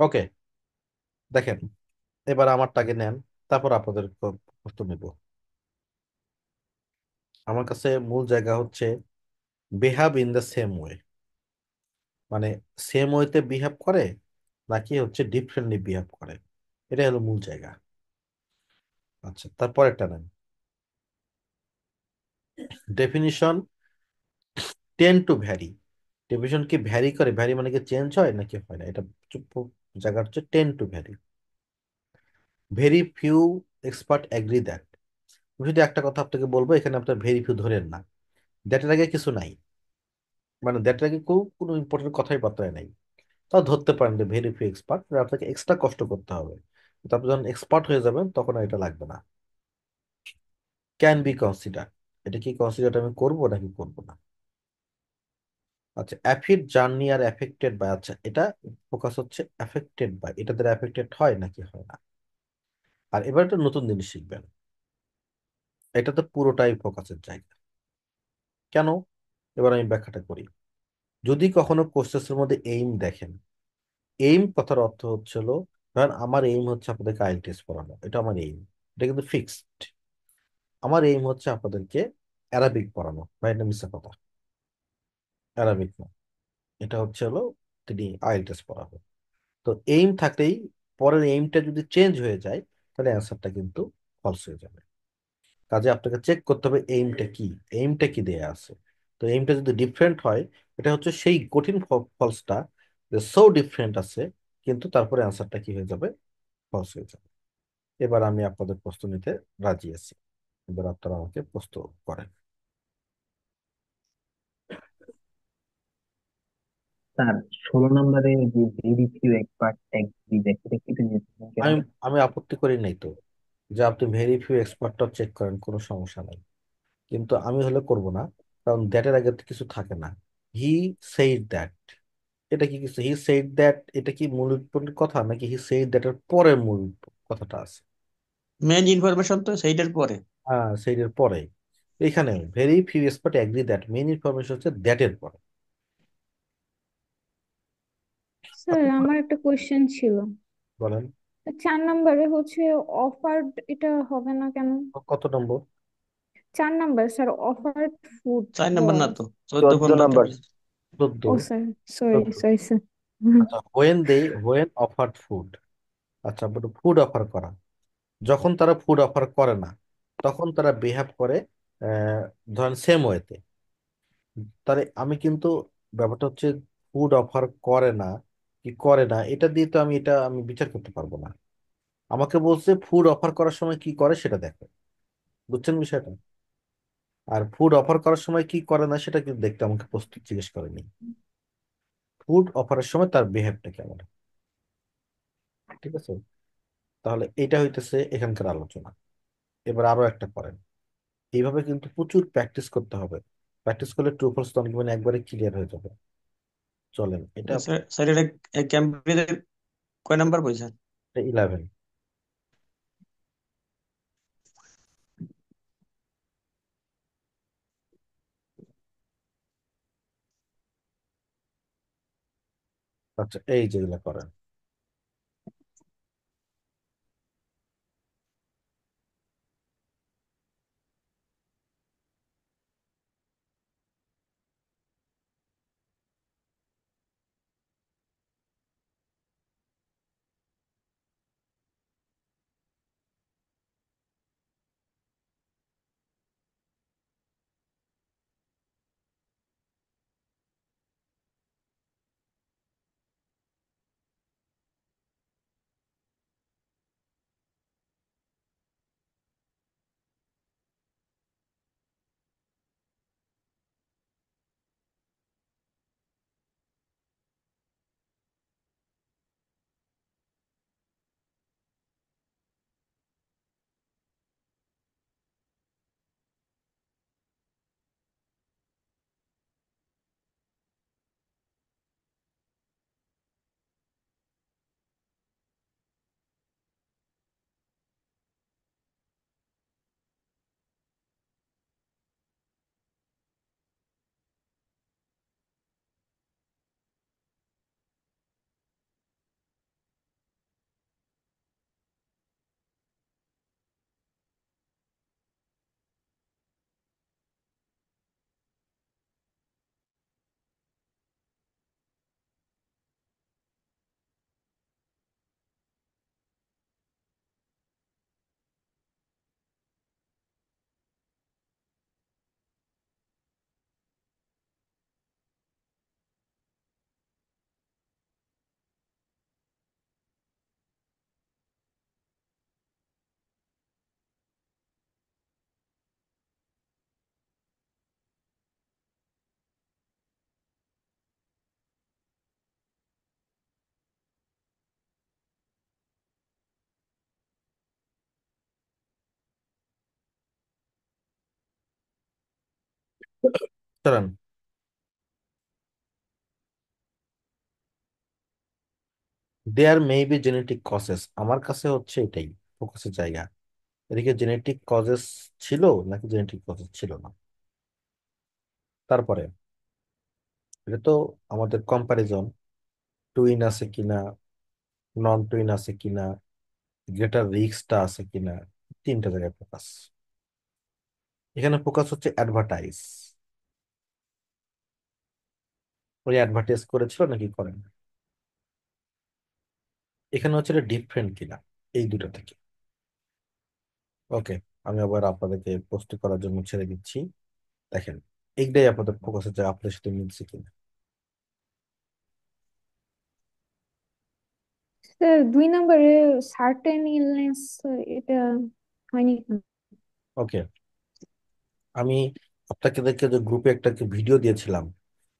ওকে, দেখেন, এবার আমারটাকে নেন, তারপর আপনাদের প্রশ্ন নেব। আমার কাছে মূল জায়গা হচ্ছে behave in the same way, মানে সেম ওয়েতে বিহেভ করে নাকি হচ্ছে ডিফারেন্টলি বিহেভ করে, এটা হলো মূল জায়গা। আচ্ছা, তারপর একটা নেন, definition tend to vary. Definition কি ভ্যারি করে? ভ্যারি মানে কি চেঞ্জ হয় নাকি হয় না? এটা চুপ জায়গা হচ্ছে tend to vary. Very few expert agree that. আমি যদি একটা কথা আপনাকে বলবো, এখানে আপনার ভেরি ফিউ ধরেন না, দ্যাটের আগে কিছু নাই, মানে দ্যাটের আগে কোনো ইম্পর্টেন্ট কথাই বার্তায় নাই, তাও ধরতে পারেন যে ভেরি ফিউ এক্সপার্ট, আপনাকে এক্সট্রা কষ্ট করতে হবে। তারপর যখন এক্সপার্ট হয়ে যাবেন তখন আর এটা লাগবে না। ক্যান বি কনসিডার, এটা কি কনসিডার আমি করবো নাকি করবো না? আচ্ছা, অ্যাফিড জার্নি আর এফেক্টেড বাই, আচ্ছা এটা ফোকাস হচ্ছে এফেক্টেড বাই, এটা দ্বারা এফেক্টেড হয় নাকি হয় না। আর এবার একটা নতুন জিনিস শিখবেন, এটা তো পুরোটাই ফোকাসের জায়গা। কেন? এবার আমি ব্যাখ্যাটা করি। যদি কখনো কোশ্চেনের মধ্যে এইম দেখেন, এইম কথার অর্থ হচ্ছিল, ধরেন আমার এইম হচ্ছে আপনাদেরকে আইএলটিএস পড়ানো, এটা আমার এইম, এটা কিন্তু ফিক্সড। আমার এইম হচ্ছে আপনাদেরকে অ্যারাবিক পড়ানো, বা এটা মিথ্যা কথা, অ্যারাবিক না, এটা হচ্ছে হলো তিনি আইএলটিএস পড়াবে। তো এইম থাকলেই পরের এইমটা যদি চেঞ্জ হয়ে যায় তাহলে অ্যান্সারটা কিন্তু ফলস হয়ে যাবে। কাজে আপনাকে চেক করতে হবে এইমটা কি, এইমটা কি দেয়া আছে। তো এইমটা যদি ডিফারেন্ট হয়, এটা হচ্ছে সেই কঠিন ফলসটা, যে সো ডিফারেন্ট আছে, কিন্তু তারপরে অ্যান্সারটা কি হয়ে যাবে? ফলস হয়ে যাবে। এবার আমি আপনাদের প্রশ্ন নিতে রাজি আছি, এবার আপনারা আমাকে প্রশ্ন করেন। স্যার 16 নম্বরে যে ভেরি ফিউ এক্সপার্ট এগ্রি দেখে এটা কি কেন? আমি আমি আপত্তি করি নাই তো, যে আপনি ভেরি ফিউ এক্সপার্টটা চেক করেন, কোনো সমস্যা নাই, কিন্তু আমি হলে করব না, কারণ দ্যাটের আগে তো কিছু থাকে না। হি সেইড দ্যাট, এটা কি কিছু, হি সেইড দ্যাট, এটা কি মূল উৎপন্নের কথা নাকি হি সেইড দ্যাটের পরে মূল কথাটা আছে? মেন ইনফরমেশন তো সেইটার পরে। হ্যাঁ, সেইডের পরে। এখানে very few expert agree that, main information হচ্ছে দ্যাটের পরে। স্যার আপনি আমার একটা কোয়েশ্চেন ছিল। বলেন। 4 নম্বরে হচ্ছে অফার্ড, এটা হবে না কেন? কত নম্বর? 4 নম্বর স্যার, অফার্ড ফুড 4 নম্বর না ওয়াজ। তো, 14, 14 15 তে নাম্বার। বলছে। 14। ও স্যার, সরি 14। Sorry sir. আচ্ছা, হোয়েন অফার্ড ফুড, আচ্ছা ফুড অফার করা, যখন তারা ফুড অফার করে না তখন তারা বিহেভ করে আহ, ধরেন সেম ওয়েতে। তাহলে আমি কিন্তু, ব্যাপারটা হচ্ছে ফুড অফার করে না কি করে না, এটা দিয়ে তো আমি বিচার করতে পারবো না। আমাকে বলছে ফুড অফার করার সময় কি করে সেটা দেখো, বুঝছেন বিষয়টা? আর ফুড অফার করার সময় কি করে না সেটা কিন্তু দেখতে আমাকে প্রস্তুত জিজ্ঞেস করেনি। ফুড অফারের সময় তার বিহেভটা কেমন, ঠিক আছে? তাহলে এটা হইতেছে এখানকার আলোচনা। এবার আরো একটা করেন, এইভাবে কিন্তু প্রচুর প্র্যাকটিস করতে হবে। প্র্যাকটিস করলে ট্রু ফলস মানে একবারে ক্লিয়ার হয়ে যাবে। চলেন এটা স্যার স্যার, এটা ক্যামব্রিজের কয় নাম্বার বলছেন? 11। আচ্ছা, এই যেগুলা করেন। চলেন, দেয়ার মে বি জেনেটিক কজেস, আমার কাছে হচ্ছে এটাই ফোকাসের জায়গা। এদিকে জেনেটিক কজেস ছিল নাকি জেনেটিক কজেস ছিল না। তারপরে এটা তো আমাদের কম্প্যারিজন, টুইন আছে কিনা, নন টুইন আছে কিনা, গ্রেটার রিস্কটা আছে কিনা, তিনটা জায়গায় ফোকাস। এখানে ফোকাস হচ্ছে অ্যাডভার্টাইজ, ওই অ্যাডভার্টাইজ করেছিল নাকি করেন। এখানে হচ্ছে ডিফারেন্ট কিনা, এই দুটো থেকে। ওকে, আমি আবার আপনাদেরকে প্রশ্ন করার জন্য ছেড়ে দিচ্ছি। দেখেন, এইটাই আপনাদের ফোকাসের জায়গা, আপনাদের সাথে মিলছে কিনা। স্যার 2 নম্বরে সার্টেন ইলনেস, এটা হয়নি কেন? ওকে, আমি আপনাদেরকে যে গ্রুপে একটা ভিডিও দিয়েছিলাম,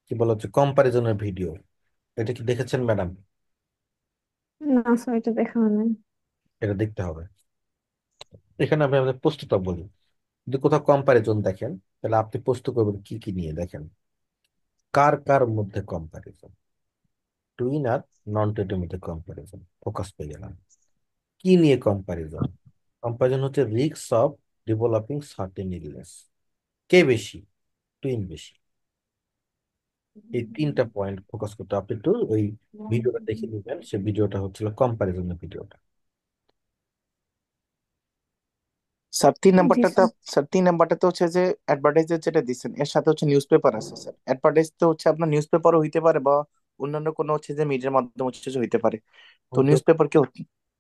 কি বলা হচ্ছে কম্পারিজনের ভিডিও, এটা কি দেখেছেন ম্যাডাম? না স্যার, এটা দেখা হয় নাই। এটা দেখতে হবে। এখানে আমি আমাদের প্রশ্নটা বলি, যদি কোথাও কম্পারিজন দেখেন, তাহলে আপনি প্রশ্ন করবেন কি কি নিয়ে। দেখেন, কার কার মধ্যে কম্পারিজন, টুইন আর নন টুইনের মধ্যে কম্পারিজন, ফোকাস পেয়ে গেলাম। কি নিয়ে কম্পারিজন? কম্পারিজন হচ্ছে risk of developing certain illness, কে বেশি, টুইন বেশি। এই তিনটা পয়েন্ট ফোকাস করতে আপনি একটু ওই ভিডিওটা দেখে নিবেন। সে ভিডিওটা হচ্ছিল কম্পারিজনের ভিডিওটা। স্যার তিন জি নাম্বারটা, স্যার। স্যার 3 নাম্বারটাতে হচ্ছে যে অ্যাডভার্টাইজের যেটা দিচ্ছেন এর সাথে হচ্ছে নিউজ পেপার আছে স্যার। অ্যাডভার্টাইজ তো হচ্ছে আপনার নিউজ পেপারও হইতে পারে বা অন্যান্য কোনো হচ্ছে যে মিডিয়ার মাধ্যমে হচ্ছে যে হইতে পারে। তো নিউজ পেপার কি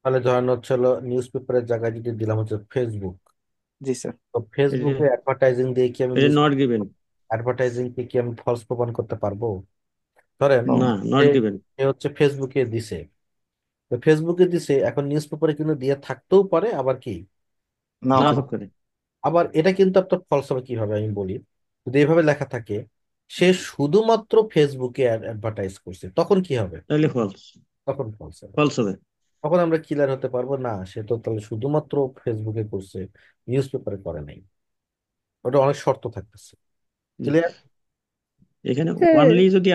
তাহলে ধরেন হচ্ছে নিউজ পেপারের জায়গায় যদি দিলাম হচ্ছে ফেসবুক, জি স্যার। তো এটা ফেসবুকে অ্যাডভার্টাইজিং দিয়ে কি আমি এটা নিউজ, নট গিভেন। অ্যাডভার্টাইজিং কি আমি ফলস প্রমাণ করতে পারবো? ধরেন নো, না, যে নট গিভেন। সে হচ্ছে ফেসবুকে দিছে, তো ফেসবুকে দিছে, এখন নিউজ পেপারে কিন্তু দিয়ে থাকতেও পারে, আবার কি নাও না পারে। হোক করে। আবার এটা কিন্তু আপনার ফলস হবে কিভাবে আমি বলি। যদি এভাবে লেখা থাকে সে শুধুমাত্র ফেসবুকে অ্যাডভার্টাইজ করছে, তখন কি হবে? তাহলে ফলস। তখন ফলস হবে। ফলস হবে। তখন আমরা ক্লিয়ার হতে পারবো না সে তো তাহলে শুধুমাত্র ফেসবুকে করছে, নিউজ পেপারে করে নাই। ওটা অনেক শর্ত থাকতেছে। জি। ক্লিয়ার? এখানে স্যার ওয়ানলি যদি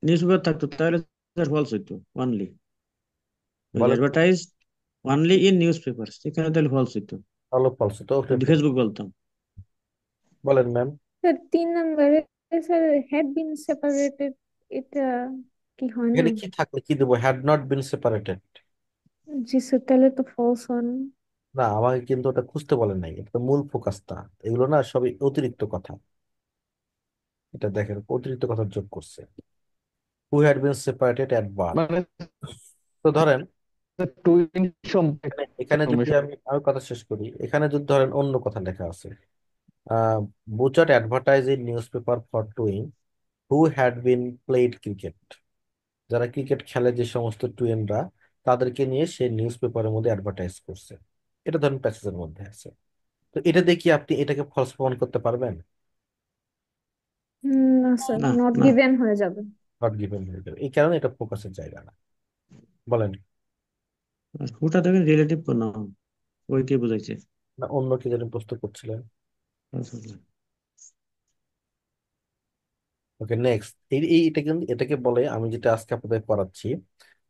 নিউজ পেপার থাকতো তাহলে ফলস হইতো। ওয়ানলি বলেন তো, advertise only in news paper, এখানে তাহলে ফলস হইতো তাহলে ফলস তো ওকে। যদি ফেসবুক বলতাম। বলেন ম্যাম। স্যার 3 নম্বরে স্যার হ্যাড বিন সেপারেটেড, এটা কি হয় না? এখানে কি থাকলে কি দেবো, had not been separated? G sir, তাহলে তো ফলস হন। না, আমাকে কিন্তু ওটা খুঁজতে বলেন নাই, এটা তো মূল ফোকাসটা। এগুলো না সবই অতিরিক্ত কথা। এটা দেখেন অতিরিক্ত কথা যোগ করছে, who had been separated at birth. মানে তো ধরেন টুইন সম্পর্কে এখানে এখানে যদি information। আমি কথা শেষ করি, এখানে যদি ধরেন অন্য কথা লেখা আছে, Butcher advertise in news paper for twin who had been played cricket, যারা ক্রিকেট খেলে যে সমস্ত টুয়েনরা, তাদেরকে নিয়ে সে নিউজ পেপারের মধ্যে অ্যাডভার্টাইজ করছে। এটা ধরেন প্যাসেজের মধ্যে আছে। তো এটা দেখি আপনি এটাকে ফলস প্রমাণ করতে পারবেন? না স্যার, না, নট না। গিভেন হয়ে যাবে। নট গিভেন হয়ে যাবে, এই কারণে এটা ফোকাসের জায়গা না। বলেন। আর ওটা দেখেন রিলেটিভ প্রনাউন, ওই কে বুঝাইছে। না, অন্য কি যেন প্রশ্ন করছিলেন। ওকে, নেক্সট। এটা কিন্তু এটাকে বলে, আমি যেটা আজকে আপনাদের পড়াচ্ছি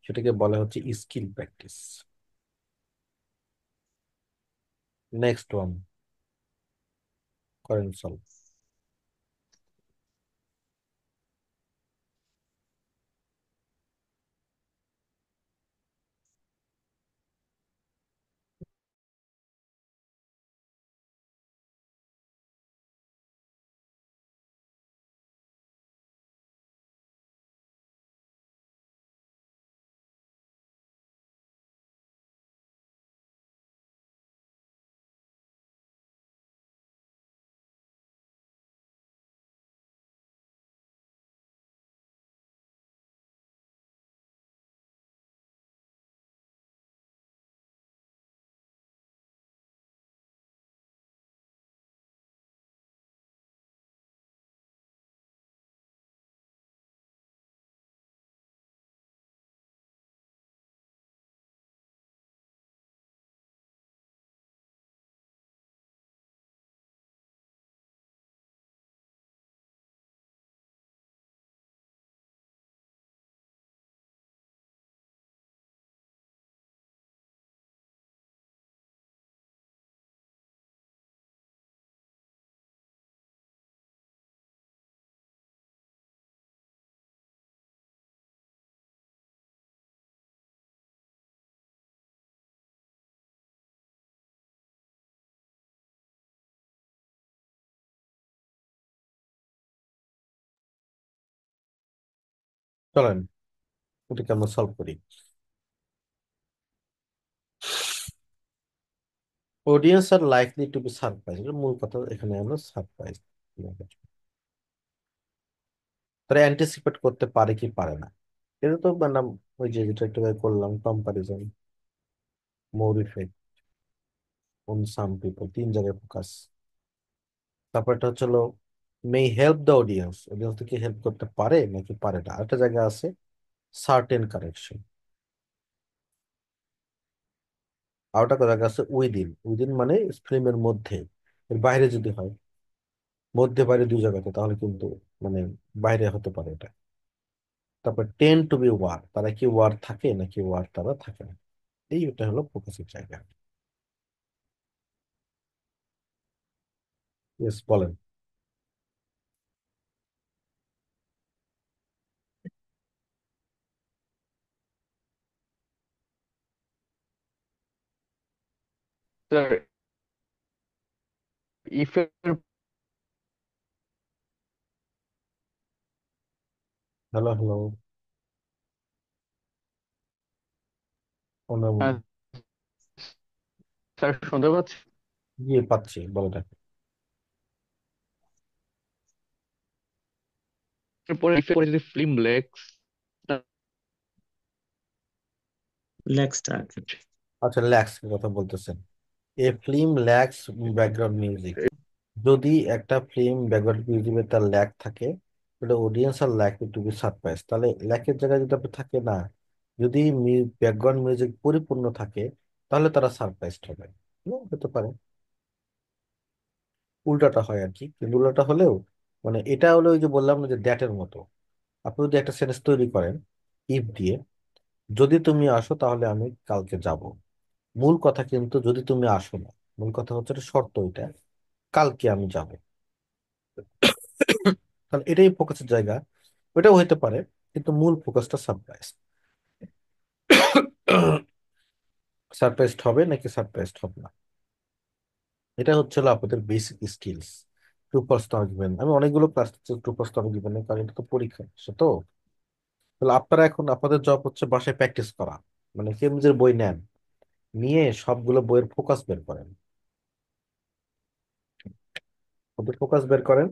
সেটাকে বলে হচ্ছে স্কিল প্র্যাকটিস। নেক্সট ওয়ান, করেন সলভ। চলেন এটাকে আমরা সলভ করি। Audience are likely to be surprise, মূল কথা এখানে আমরা সারপ্রাইজ, তারা অ্যান্টিসিপেট করতে পারে কি পারে না। এটা তো মানে ওই যে যেটা একটু আগে করলাম comparison, more effect on some people, তিন জায়গায় ফোকাস। তারপর এটা হচ্ছে may help the audience, audience কি হেল্প করতে পারে নাকি পারে না। আরেকটা জায়গা আছে সার্টেন কারেকশন। আরেকটা জায়গা আছে উইদিন, উইদিন মানে ফিল্মের মধ্যে, এর বাইরে যদি হয়, মধ্যে বাইরে দুই জায়গাতে, তাহলে কিন্তু মানে বাইরে হতে পারে এটা। তারপর টেন টু বি ওয়ার, তারা কি ওয়ার থাকে নাকি ওয়ার তারা থাকে না। এটা হলো ফোকাসের জায়গা। ইয়েস, বলেন। স্যার ইফ এর হ্যালো হ্যালো, আহ, স্যার শুনতে পাচ্ছি? গিয়ে পাচ্ছি, বলো না। পরে if এর পরে যদি ফিল্ম লেক্স, ল্যাক্সটা আর কি। আচ্ছা, ল্যাক্স কথা বলতেছেন। A film lacks background music, যদি একটা ফিল্ম ব্যাকগ্রাউন্ড মিউজিকে তার ল্যাক থাকে, ওটা audience are lack to be surprise. তাহলে ল্যাকের জায়গায় যদি আপনি থাকে না, যদি ব্যাকগ্রাউন্ড মিউজিক পরিপূর্ণ থাকে, তাহলে তারা সারপ্রাইজড হবে। হতে পারে উল্টাটা হয় আর কি, কিন্তু উল্টাটা হলেও মানে এটা হলো ওই যে বললাম না যে দ্যাটের মতো। আপনি যদি একটা সেন্টেন্স তৈরি করেন ইফ দিয়ে, যদি তুমি আসো তাহলে আমি কালকে যাব, মূল কথা কিন্তু যদি তুমি আসো না, মূল কথা হচ্ছে একটা শর্ত ওইটা, কালকে আমি যাব। কারণ এটাই ফোকাসের জায়গা, ওইটাও হইতে পারে, কিন্তু মূল ফোকাসটা সারপ্রাইজ। সারপ্রাইজড হবে নাকি সারপ্রাইজড হবে না, এটা হচ্ছে হলো আপনাদের basic skills. True first argument, আমি অনেকগুলো ক্লাস ট্রু ফার্স্ট আর্গুমেন্ট, কারণ এটা তো পরীক্ষা সে তো। তাহলে আপনারা এখন আপনাদের জব হচ্ছে বাসায় প্র্যাকটিস করা, মানে কেউ নিজের বই নেন, নিয়ে সবগুলো বইয়ের ফোকাস বের করেন, ওদের ফোকাস বের করেন।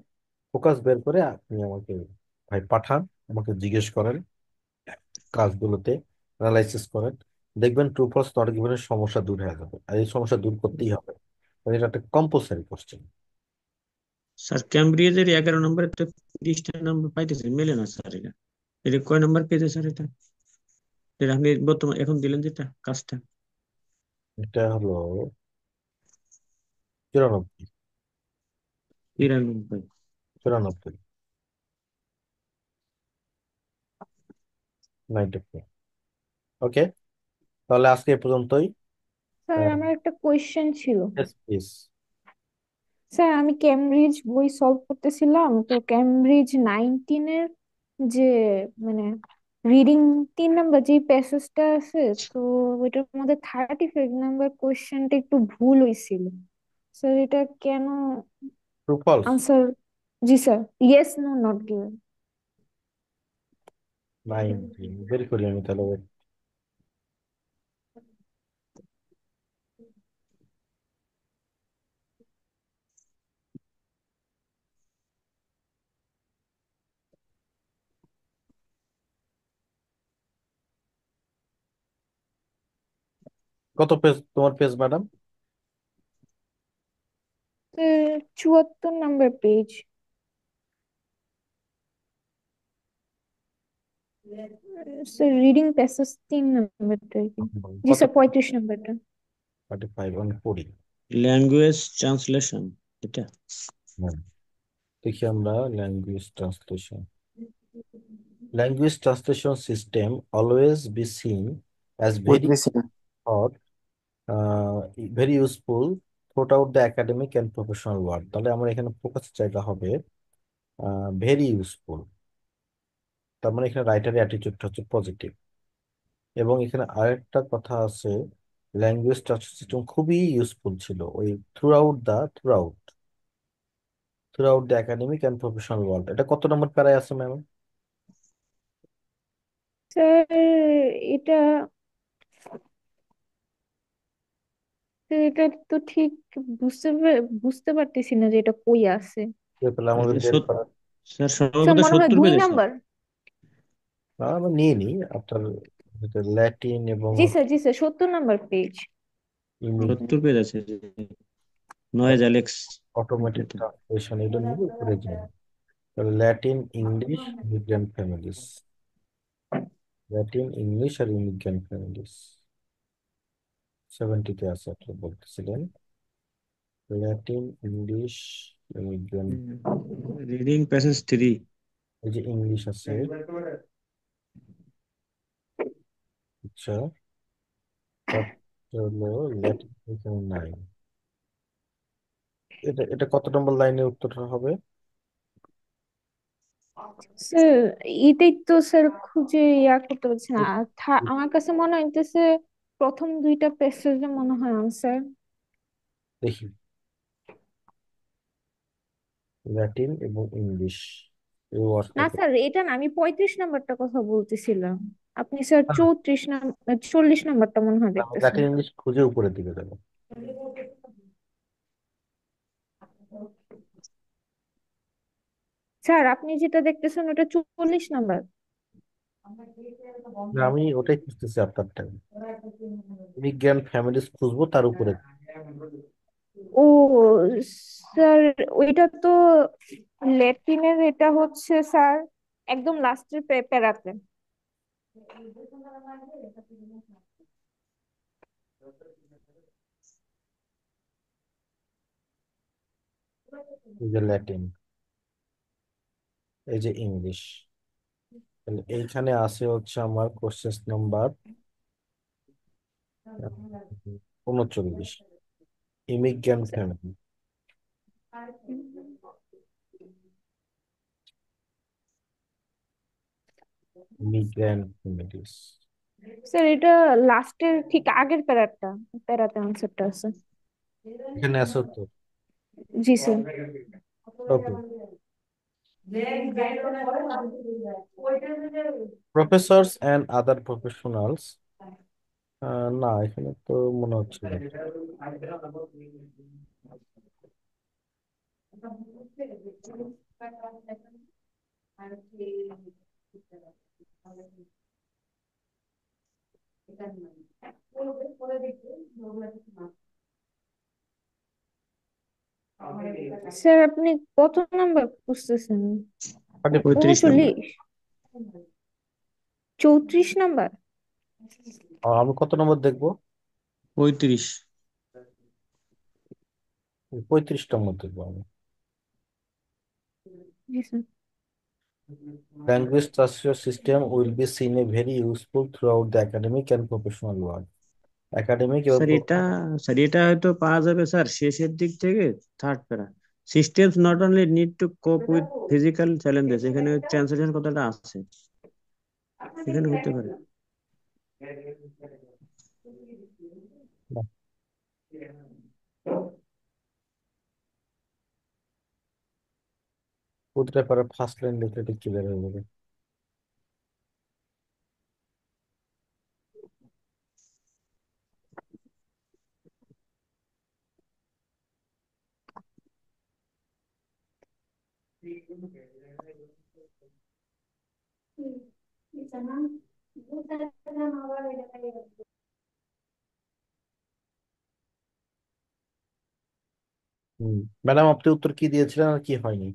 ফোকাস বের করে আপনি আমাকে ভাই পাঠান, আমাকে জিজ্ঞেস করেন, কাজগুলোতে অ্যানালাইসিস করেন, দেখবেন ট্রু ফলস নট গিভেনের সমস্যা দূর হয়ে যাবে। আর এই সমস্যা দূর করতেই হবে, কারণ এটা একটা কম্পালসারি কোশ্চেন। স্যার ক্যামব্রিজের 11 নম্বরে তো 30টা নাম্বার পাইতেছে, মেলে না স্যার এটা। এটা কয় নাম্বার পেয়েছে স্যার এটা? এটা আপনি বর্তমান এখন দিলেন যেটা কাজটা। এটা হলো 94, 93। 94, 94। ওকে, তাহলে আজকে এ পর্যন্তই। স্যার আমার একটা কোয়েশ্চেন ছিল। প্লিজ। স্যার আমি কেমব্রিজ বই সলভ করতেছিলাম, তো কেমব্রিজ 19-এর যে মানে রিডিং 3 নাম্বার যে প্যাসেজটা আছে, তো ওইটার মধ্যে 35 নাম্বার কোয়েশ্চেনটা একটু ভুল হয়েছিল। স্যার এটা কেন? ট্রু ফলস আনসার, জি sir, yes no not given. 19 বের করি আমি তাহলে। কত পেজ তোমার page madam? 74 number page. Sir reading passage 3 নাম্বারটা আর কি। জি কত? স্যার, 35 নাম্বারটা। 35 অন 40। ল্যাঙ্গুয়েজ ট্রান্সলেশন এটা। দেখি আমরা language translation. Language translation system always be seen as very বুঝতেছি না। or very useful throughout the academic and professional world। তাহলে আমার এখানে ফোকাস জায়গা হবে ভেরি ইউজফুল। তার মানে এখানে রাইটারের অ্যাটিটিউডটা হচ্ছে পজিটিভ। এবং এখানে আরেকটা কথা আছে, ল্যাঙ্গুয়েজ ট্রান্সলেশন সিস্টেম খুবই ইউজফুল ছিল ওই through out the academic and professional world. এটা কত নম্বর প্যারায় আছে ম্যাম? স্যার এটা এটা তো ঠিক বুঝতে পারতেছি না যে এটা কই আছে। তাহলে আমাদের এটা বের করা। স্যার স্যার সম্ভবত মনে হয় 70 দুই পেজে স্যার। নাম্বার। আমরা নিয়ে নিই আপনার ল্যাটিন এবং জি স্যার, জি স্যার, 70 নাম্বার পেজ। 70 পেজ আছে। নয়েজ অ্যালেক্স। অটোমেটিক ট্রান্সলেশন এটা নিয়ে উপরে যাই। Latin English immigrant families, Latin English আর ইমিগ্রেন্ট ফ্যামিলিস 70-তে আছে আপনি বলতেছিলেন। Latin English immigrant, reading passage 3। এই যে ইংলিশ আছে। আচ্ছা, তারপর হলো ল্যাটিন এখানে নাই। এটা এটা কত নম্বর লাইনের উত্তরটা হবে? স্যার এটাই তো স্যার খুঁজে করতে পারছি না। আমার কাছে মনে হইতেছে প্রথম দুইটা প্যাসেজে মনে হয় আনসার। দেখি, ল্যাটিন এবং ইংলিশ এই না ওয়ার্ডটাতে। স্যার, এটা না, আমি 35 নাম্বারটা কথা বলতেছিলাম। আপনি স্যার 34 নাম্বার 40 নাম্বারটা মনে হয় আমি দেখতেছেন। ল্যাটিন ইংলিশ খুঁজে উপরের দিকে যাবো। স্যার আপনি যেটা দেখতেছেন ওটা 40 নাম্বার। না, আমি ওটাই খুঁজতেছি আপনারটা। ইমিগ্রেন্ট ফ্যামিলিস খুঁজবো তার উপরে। ও স্যার, ওইটা তো ল্যাটিনের, এটা হচ্ছে স্যার একদম লাস্টের প্যারাতে। এই যে ল্যাটিন, এই যে ইংলিশ, তাহলে এইখানে আছে হচ্ছে আমার question number 39, immigrant family. Immigrant families sir এটা লাস্টের ঠিক আগের প্যারাতে আনসারটা আছে। এখানে আছে তো। জি sir. Okay, professors and other professionals, না এখানে তো মনে হচ্ছে না। স্যার আপনি কত নাম্বার খুঁজতেছেন? মানে 35 নাম্বার। 39? 34 নাম্বার? আমি কত নম্বর দেখবো? 35। 35 নম্বর দেখবো আমি। জি sir. Language transfer system will be seen a very useful throughout the academic and professional world. Academic এবং স্যার এটা হয়তো পাওয়া যাবে স্যার শেষের দিক থেকে, থার্ড প্যারা। Systems not only need to কোপ উইথ ফিজিক্যাল চ্যালেঞ্জেস, এখানে ট্রান্সলেশন কথাটা আছে, এখানে হতে পারে। প্রতিটা পারে ফার্স্ট লাইন লিখলে এটা ক্লিয়ার হয়ে যাবে। ম্যাডাম, আপনি উত্তর কি দিয়েছিলেন আর কি হয়নি?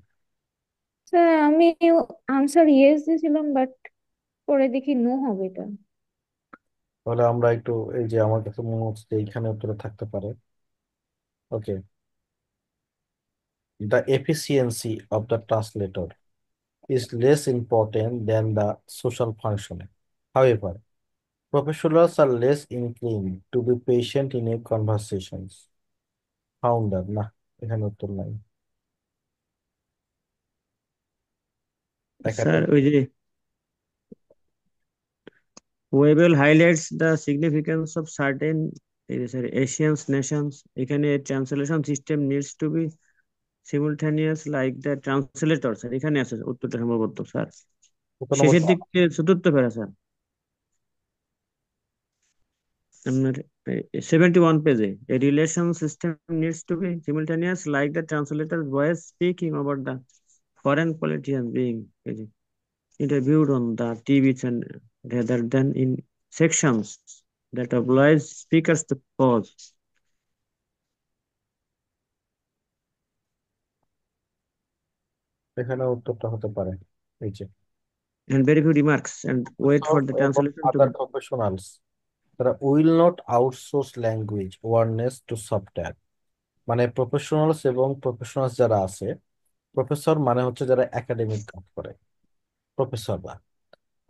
স্যার আমি আনসার ইয়েস দিয়েছিলাম, বাট পরে দেখি নো হবে এটা। তাহলে আমরা একটু, এই যে আমার কাছে মনে হচ্ছে যে এইখানে উত্তরে থাকতে পারে। ওকে, the efficiency of the translator is less important than the social function. However, professionals are less inclined to be patient in a conversations. Founder, না, এখানে উত্তর নাই। স্যার একাডেমিক, ওই যে ওয়েবেল highlights the significance of certain sir Asian nations, এখানে translation system needs to be simultaneous like the translator, sir এখানে আছে উত্তরটা সম্ভবত স্যার কত নম্বর? শেষের দিকে চতুর্থ প্যারা স্যার। আপনার 71 পেজে a relation system needs to be simultaneous like the translator's voice speaking over the foreign politician being interviewed on the TV channel rather than in sections that oblige speakers to pause এখানে উত্তরটা হতে পারে এই যে and very few remarks and wait professor for the এবং translation to other professionals তারা will not outsource language awareness to software. মানে professionals এবং প্রফেশনালস যারা আছে, প্রফেসর মানে হচ্ছে যারা একাডেমিক কাজ করে, প্রফেসররা।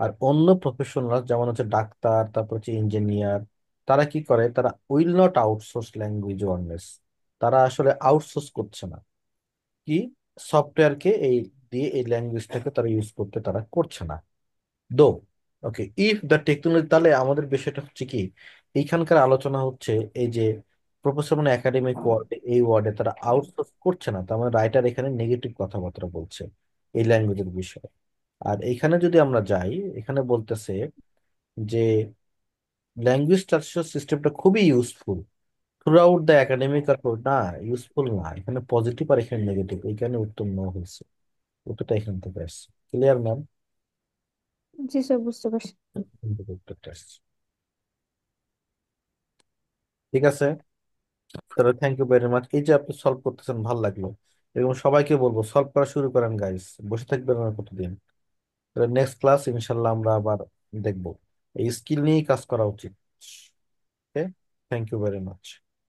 আর অন্য প্রফেশনাল যেমন হচ্ছে ডাক্তার, তারপর হচ্ছে ইঞ্জিনিয়ার, তারা কি করে, তারা will not outsource language awareness. তারা আসলে আউটসোর্স করছে না, কি সফটওয়্যারকে এই দিয়ে এই ল্যাঙ্গুয়েজটাকে তারা ইউজ করতে তারা করছে না। দো ওকে ইফ দ্য টেকনোলজি, তাহলে আমাদের বিষয়টা হচ্ছে কি, এইখানকার আলোচনা হচ্ছে এই যে প্রফেসর মানে একাডেমিক ওয়ার্ডে, এই ওয়ার্ডে তারা আউটসোর্স করছে না, তার মানে রাইটার এখানে নেগেটিভ কথাবার্তা বলছে এই ল্যাঙ্গুয়েজের বিষয়ে। আর এখানে যদি আমরা যাই, এখানে বলতেছে যে ল্যাঙ্গুয়েজ ট্রান্সলেশন সিস্টেমটা খুবই useful throughout the academic, আর না ইউজফুল না, এখানে পজিটিভ আর এখানে নেগেটিভ, এখানে উত্তর ন হয়েছে, উত্তরটা এখান থেকে আসছে। Clear ma'am? জি স্যার, বুঝতে পারছি। উত্তরটা আসছে। ঠিক আছে, তাহলে থ্যাংক ইউ ভেরি মাচ। এই যে আপনি সলভ করতেছেন ভালো লাগলো, এবং সবাইকে বলবো সলভ করা শুরু করেন গাইস, বসে থাকবেন না কতদিন। নেক্সট ক্লাস ইনশাল্লাহ আমরা আবার দেখবো, এই স্কিল নিয়েই কাজ করা উচিত। ওকে, থ্যাংক ইউ ভেরি মাচ।